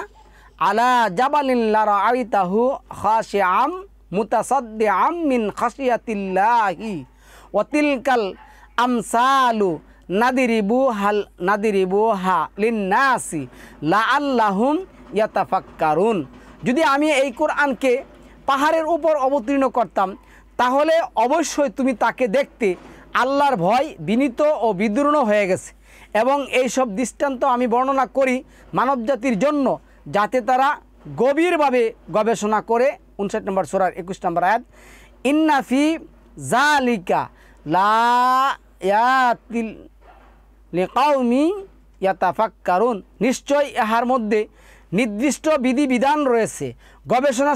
আলা জাবালিন লারাআইতাহু খাশিআম মুতাসাদ্দিআম মিন খাশিয়াতিল্লাহি ওয়া তিলকাল আমসালু নাদিরিবুহা লিন-নাসি লাআল্লাহুম ইয়াতাফাক্কারুন। যদি আমি এই কোরআনকে পাহাড়ের উপর অবতীর্ণ করতাম, তাহলে অবশ্যই তুমি তাকে দেখতে আল্লাহর ভয় বিনীত ও বিদ্রূঢ় হয়ে গেছে, এবং এই সব দৃষ্টান্ত আমি বর্ণনা করি মানবজাতির জন্য, যাতে তারা গভীরভাবে গবেষণা করে। 59 নম্বর সূরার 21 নম্বর আয়াত, ইন্না ফি যালিকা লায়াতিল লিকাউমি ইয়াতাফাক্কারুন। নিশ্চয় ইহার মধ্যে নির্দিষ্ট বিধিবিধান রয়েছে গবেষণা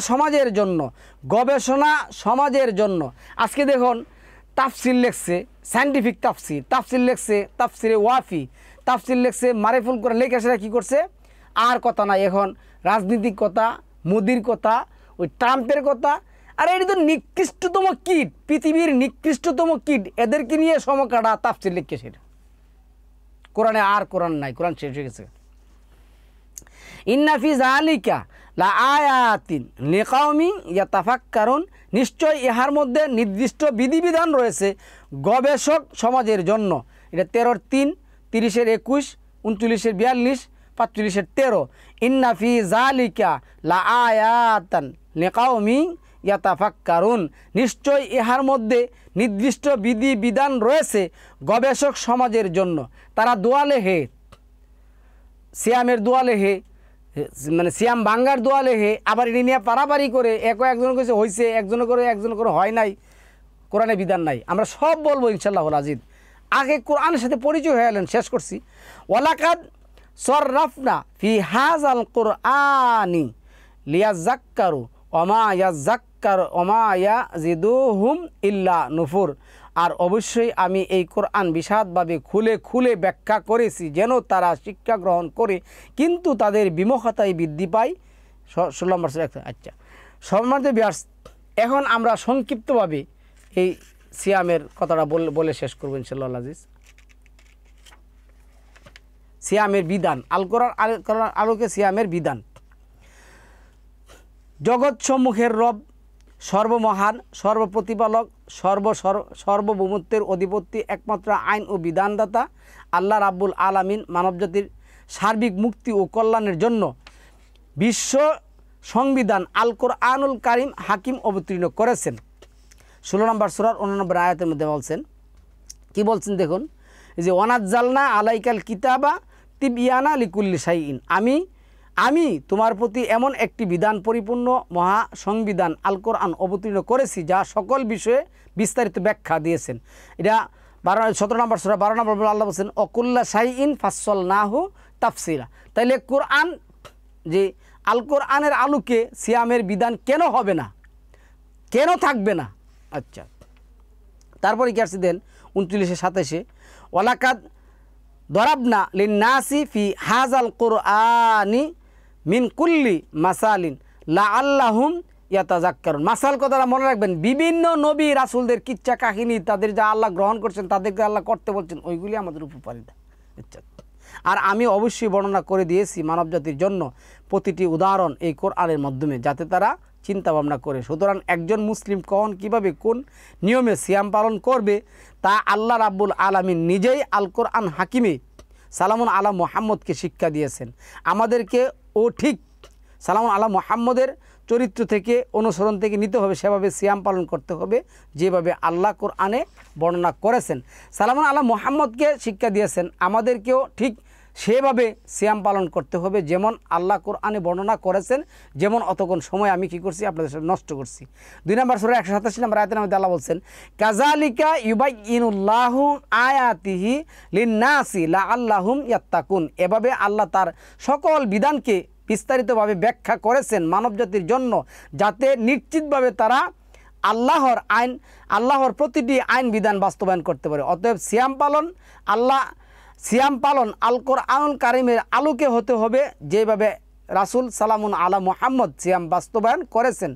সমাজের জন্য। আজকে দেখুন, তাফসির লেখছে, সায়েন্টিফিক তাফসির লেখছে, তাফসিরে ওয়াফি, তাফসির লেখছে, মারিফুল কোরআন লেখে সেটা কী করছে, আর কথা নাই, এখন রাজনীতিক কথা, মোদির কথা, ওই ট্রাম্পের কথা। আর এটা তো নিকৃষ্টতম কীট, পৃথিবীর নিকৃষ্টতম কীট, এদেরকে নিয়ে সমকাটা তাফসির লিখছে। সেটা কোরআনে আর কোরআন নাই, কোরআন শেষ হয়ে গেছে। ইন্না ফি যালিকা লাআয়াতিন লিকাওমি ইয়াতাফাক্কারুন। নিশ্চয় ইহার মধ্যে নির্দিষ্ট বিধিবিধান রয়েছে গবেষক সমাজের জন্য। এটা 13-3, 30-21, 39-42, 45-13। ইন্না ফি যালিকা লাআয়াতান লিকাওমি ইয়াতাফাক্কারুন। নিশ্চয় ইহার মধ্যে নির্দিষ্ট বিধিবিধান রয়েছে গবেষক সমাজের জন্য। তারা দোয়া লেখে, সিয়ামের দোয়া লেখে, মানে সিয়াম বাঙ্গার দোয়া লেখে, আবার এটি নিয়ে পারাপারি করে, একজন কাছে হয়েছে, একজন করে হয় নাই, কোরআনে বিধান নাই। আমরা সব বলবো ইনশাআল্লাহ আজিজ। আগে কোরআনের সাথে পরিচয় হয়ে গেলেন, শেষ করছি। ওয়ালাকাদ সররাফনা ফি হাযাল কুরআনি লিয়াযাক্কারু ওমা ইয়াজিদুহুম ইল্লা নুফুর। আর অবশ্যই আমি এই কোরআন বিশদভাবে খুলে ব্যাখ্যা করেছি, যেন তারা শিক্ষা গ্রহণ করে, কিন্তু তাদের বিমুখতাই বৃদ্ধি পায়। 16 নম্বর। আচ্ছা, সম্মানিত ভিউয়ার্স, এখন আমরা সংক্ষিপ্তভাবে এই সিয়ামের কথাটা বলে শেষ করবো ইনশাআল্লাহ আজিজ। সিয়ামের বিধান, আল কোরআন আলোকে সিয়ামের বিধান। জগৎ সম্মুখের রব, সর্বমহান, সর্বপ্রতিপালক, সর্বভৌমত্বের অধিপতি, একমাত্র আইন ও বিধানদাতা আল্লাহ রাব্বুল আলামিন মানবজাতির সার্বিক মুক্তি ও কল্যাণের জন্য বিশ্ব সংবিধান আল কোরআনুল কারিম হাকিম অবতীর্ণ করেছেন। 16 নম্বর সূরার 89 আয়াতের মধ্যে বলছেন, কি বলছেন দেখুন, এই যে ওয়ানাজ্জালনা আলাইকাল কিতাবা তিবয়ানা লিকুল্লি শাইইন। আমি তোমার প্রতি এমন একটি বিধান পরিপূর্ণ মহা সংবিধান আল কোরআন অবতীর্ণ করেছি, যা সকল বিষয়ে বিস্তারিত ব্যাখ্যা দিয়েছেন। এটা 17 নম্বর সূরা 12 নম্বর আল্লাহ বলছেন, অকুল্লা শাইইন ফাসসালনাহু তাফসিলা। তাইলে কোরআন, যে আল কোরআনের আলোকে সিয়ামের বিধান কেন হবে না, কেন থাকবে না? আচ্ছা, তারপরে কি আসছে দেন 29-27, ওয়ালাকাদ দরাবনা লিন-নাসি ফি হাযাল কুরআনি মিন কুল্লি মাসালিন লাআল্লাহুম ইয়াতাযাক্কারুন। মাসাল কথাটা মনে রাখবেন, বিভিন্ন নবী রাসূলদের কিচ্ছা কাহিনী, তাদের যা আল্লাহ গ্রহণ করছেন, তাদেরকে আল্লাহ করতে বলছেন, ওইগুলি আমাদের উপকারিতা। আচ্ছা, আর আমি অবশ্যই বর্ণনা করে দিয়েছি মানবজাতির জন্য প্রতিটি উদাহরণ এই কোরআনের মাধ্যমে, যাতে তারা চিন্তা ভাবনা করে। সুতরাং একজন মুসলিম কখন কিভাবে কোন নিয়মে সিয়াম পালন করবে তা আল্লাহ রাব্বুল আলামিন নিজেই আল কোরআন হাকিমে সালামুন আলা মুহাম্মদকে শিক্ষা দিয়েছেন। আমাদেরকে ও ঠিক সালামুন আলা মুহাম্মদের চরিত্র থেকে, অনুসরণ থেকে নিতে হবে, সেভাবে সিয়াম পালন করতে হবে যেভাবে আল্লাহ কোরআনে বর্ণনা করেছেন। সালামুন আলা মুহাম্মদকে শিক্ষা দিয়েছেন, আমাদেরকেও ঠিক সেভাবে সিয়াম পালন করতে হবে যেমন আল্লাহ কোরআনে বর্ণনা করেছেন। যেমন অতক্ষণ সময় আমি কি করছি আপনাদের সাথে নষ্ট করছি। 2 নম্বর সূরা 187 নম্বর আয়াতের মধ্যে আল্লাহ বলছেন, কাযালিকা ইউবাইয়িনুল্লাহু আয়াতিহি লিন-নাসি লাআল্লাহুম ইয়াত্তাকুন। এভাবে আল্লাহ তার সকল বিধানকে বিস্তারিতভাবে ব্যাখ্যা করেছেন মানবজাতির জন্য, যাতে নিশ্চিতভাবে তারা আল্লাহর প্রতিটি আইন বিধান বাস্তবায়ন করতে পারে। অতএব সিয়াম পালন আল কোরআনুল কারিমের আলোকে হতে হবে, যেভাবে রাসূল সালামুন আলা মুহাম্মদ সিয়াম বাস্তবায়ন করেছেন।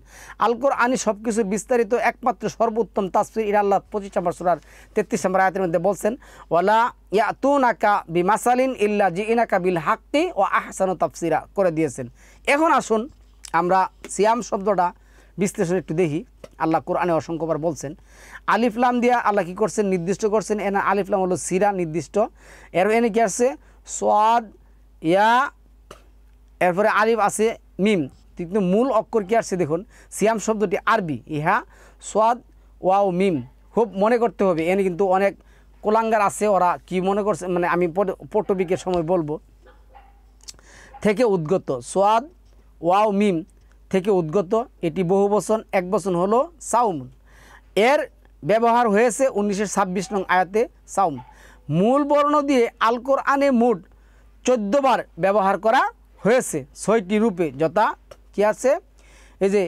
আল কোরআনই সব কিছুর বিস্তারিত একমাত্র সর্বোত্তম তাফসীর। আল্লাহ 25 নম্বর সূরার 33 নম্বর আয়াতের মধ্যে বলছেন, ওয়ালা ইয়াতুনাকা বিমাসালিন ইল্লা জিইনাকা বিল হাক্কি ওয়া আহসানু তাফসীরা করে দিয়েছেন। এখন আসুন আমরা সিয়াম শব্দটা বিশ্লেষণ একটু দেখি। আল্লাহ কোরআনে অসংখ্যবার বলছেন, আলিফ লাম দিয়া আল্লাহ কী করছেন, নির্দিষ্ট করছেন। এনা আলিফ লাম হলো সিরা, নির্দিষ্ট। এর এনে কি আসছে, সোয়াদ ইয়া, এরপরে আলিফ আছে মিম, কিন্তু মূল অক্ষর কি আসছে দেখুন। সিয়াম শব্দটি আরবি, ইহা সোয়াদ ওয়াও মিম। খুব মনে করতে হবে, এনে কিন্তু অনেক কোলাঙ্গার আছে, ওরা কি মনে করছে, মানে আমি পটবিকের সময় বলবো, থেকে উদ্গত। সোয়াদ ওয়াও মিম থেকে উদ্গত, এটি বহু বচন, এক বচন হলো সাউমুন। এর ব্যবহার হয়েছে 1926 নং আয়াতে সাউম। মূল বর্ণ দিয়ে আল কোরআনে মোট 14 বার ব্যবহার করা হয়েছে 6টি রূপে, যথা কি আছে, এই যে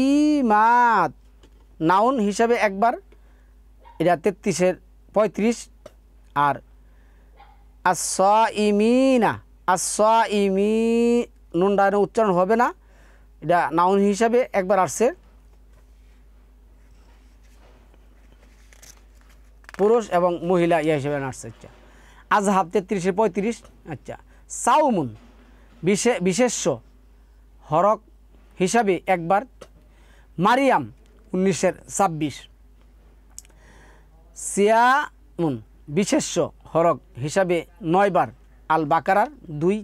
ইমাত নাউন হিসাবে একবার, এটা 33-এর 35। আর ইমি নুনটা উচ্চারণ হবে না, এটা নাউন হিসাবে একবার আসছে, পুরুষ এবং মহিলা ইয়া হিসেবে আসছে। আচ্ছা, আজহাব 33-এর 35। আচ্ছা, সাউমুন বিশেষ্য হরক হিসাবে একবার, মারিয়াম 19-এর 26। সিয়ামুন বিশেষ্য হরক হিসাবে 9 বার, আল বাকারার 2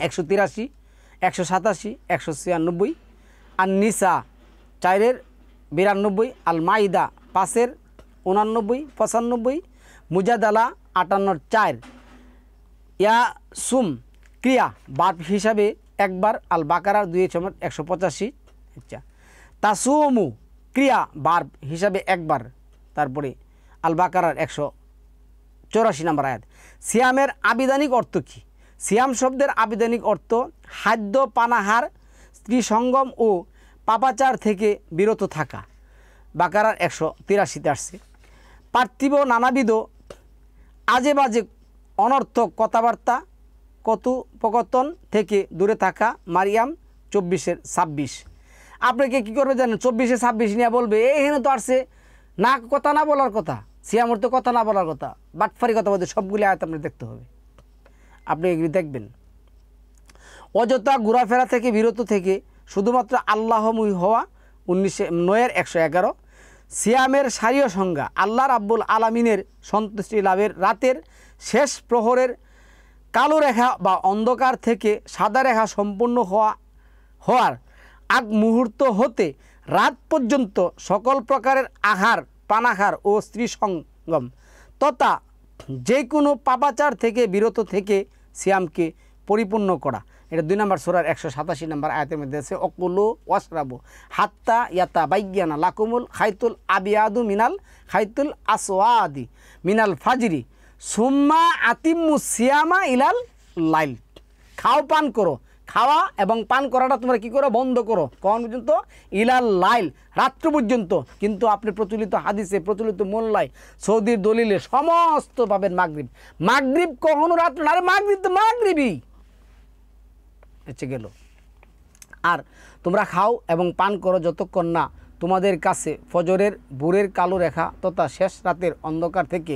183 187 196, আর নিসা 4-এর 92, আল মাইদা 5-এর 89 95, মুজাদালা 58-এর 4, ইয়াসুম ক্রিয়া বার্ব হিসাবে একবার, আল বাকারার 2-185। আচ্ছা, তাসুমু ক্রিয়া বার্ব হিসাবে একবার, তারপরে আল বাকারার 184 নম্বর আয়াত। সিয়ামের আবিধানিক অর্থ কি? সিয়াম শব্দের আবিধানিক অর্থ খাদ্য পানাহার, স্ত্রী সঙ্গম ও পাপাচার থেকে বিরত থাকা। বাকারার 183-তে আসছে। পার্থিব নানাবিধ আজে বাজে অনর্থক কথাবার্তা, কথোপকথন থেকে দূরে থাকা। মারিয়াম 24-এর 26। আপনাকে কী করবে জানেন, 24-এর 26 নিয়ে বলবে এখানে তো আসছে না কথা না বলার কথা, সিয়ামর তো কথা না বলার কথা, বাটফারি কথা বলতে, সবগুলি আয়াত আপনি দেখতে হবে, আপনি এগুলি দেখবেন। অযথা ঘোরাফেরা থেকে বিরত থেকে শুধুমাত্র আল্লাহমুখী হওয়া 9-এর 111। সিয়ামের সারীয় সংজ্ঞা, আল্লাহ রাব্বুল আলামিনের সন্তুষ্টি লাভের রাতের শেষ প্রহরের কালো রেখা বা অন্ধকার থেকে সাদা রেখা সম্পূর্ণ হওয়ার আগ মুহূর্ত হতে রাত পর্যন্ত সকল প্রকারের আহার পানাহার ও স্ত্রী সঙ্গম তথা যে কোনো পাপাচার থেকে বিরত থেকে সিয়ামকে পরিপূর্ণ করা। এটা 2 নম্বর সূরার 187 নম্বর আয়াতের মধ্যে আছে, অকুলু ওয়াশরাবু হাত্তা ইয়াতা বাইয়ানা লাকুমুল খাইতুল আবিয়াদু মিনাল খাইতুল আসওয়াদি মিনাল ফাজরি সুম্মা আতিম্মু সিয়ামা ইলাল লাইল। খাও পান করো, খাওয়া এবং পান করাটা তোমরা কী করো, বন্ধ করো, কখন পর্যন্ত, ইলাল লাইল, রাত্র পর্যন্ত। কিন্তু আপনি প্রচলিত হাদিসে, প্রচলিত মোল্লায়, সৌদির দলিলে সমস্ত পাবেন মাগরিব। মাগরিব কখনো রাত্র না, আরে মাগরিব তো মাগরিবই গেল। আর তোমরা খাও এবং পান করো যতক্ষণ না তোমাদের কাছে ফজরের ভোরের কালো রেখা তথা শেষ রাতের অন্ধকার থেকে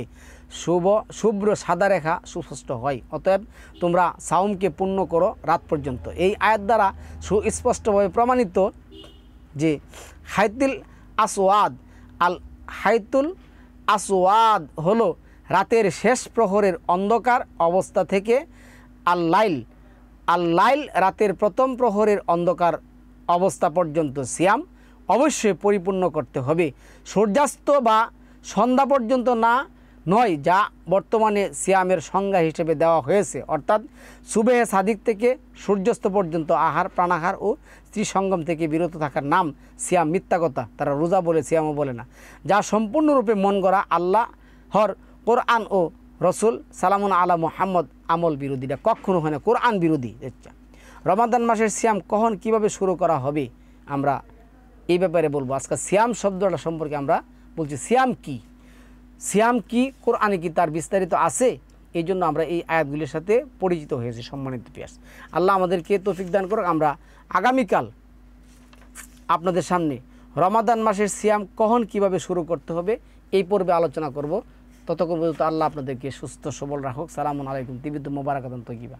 শুভ্র সাদা রেখা সুস্পষ্ট হয়। অতএব তোমরা সাওমকে পূর্ণ করো রাত পর্যন্ত। এই আয়াত দ্বারা সুস্পষ্টভাবে প্রমাণিত যে হাইতুল আসওয়াদ হলো রাতের শেষ প্রহরের অন্ধকার অবস্থা থেকে আল-লাইল রাতের প্রথম প্রহরের অন্ধকার অবস্থা পর্যন্ত সিয়াম অবশ্যই পরিপূর্ণ করতে হবে। সূর্যাস্ত বা সন্ধ্যা পর্যন্ত নয়, যা বর্তমানে সিয়ামের সংজ্ঞা হিসেবে দেওয়া হয়েছে, অর্থাৎ সুবেহে সাদিক থেকে সূর্যাস্ত পর্যন্ত আহার প্রাণাহার ও স্ত্রী সঙ্গম থেকে বিরত থাকার নাম সিয়াম। মিথ্যা কথা, তারা রোজা বলে, সিয়ামও বলে না। যা সম্পূর্ণরূপে মন গড়া, আল্লাহর কোরআন ও রসুল সালামুন আলা মুহাম্মদ আমল বিরোধীরা কখনো হয় না, কোরআন বিরোধী। রমাদান মাসের সিয়াম কখন কিভাবে শুরু করা হবে আমরা এই ব্যাপারে বলবো। আজকে সিয়াম শব্দটা সম্পর্কে আমরা বলছি। সিয়াম কি কোরআনে কি তার বিস্তারিত আছে, এই জন্য আমরা এই আয়াতগুলির সাথে পরিচিত হয়েছি। সম্মানিত পিয়াস, আল্লাহ আমাদেরকে তৌফিক দান করুক। আমরা আগামীকাল আপনাদের সামনে রমাদান মাসের সিয়াম কখন কিভাবে শুরু করতে হবে এই পর্বে আলোচনা করব। ততক্ষণ পর্যন্ত আল্লাহ আপনাদেরকে সুস্থ সবল রাখুক। সালামুন আলাইকুম, তিবিত মোবারকাতান তৈয়িবা।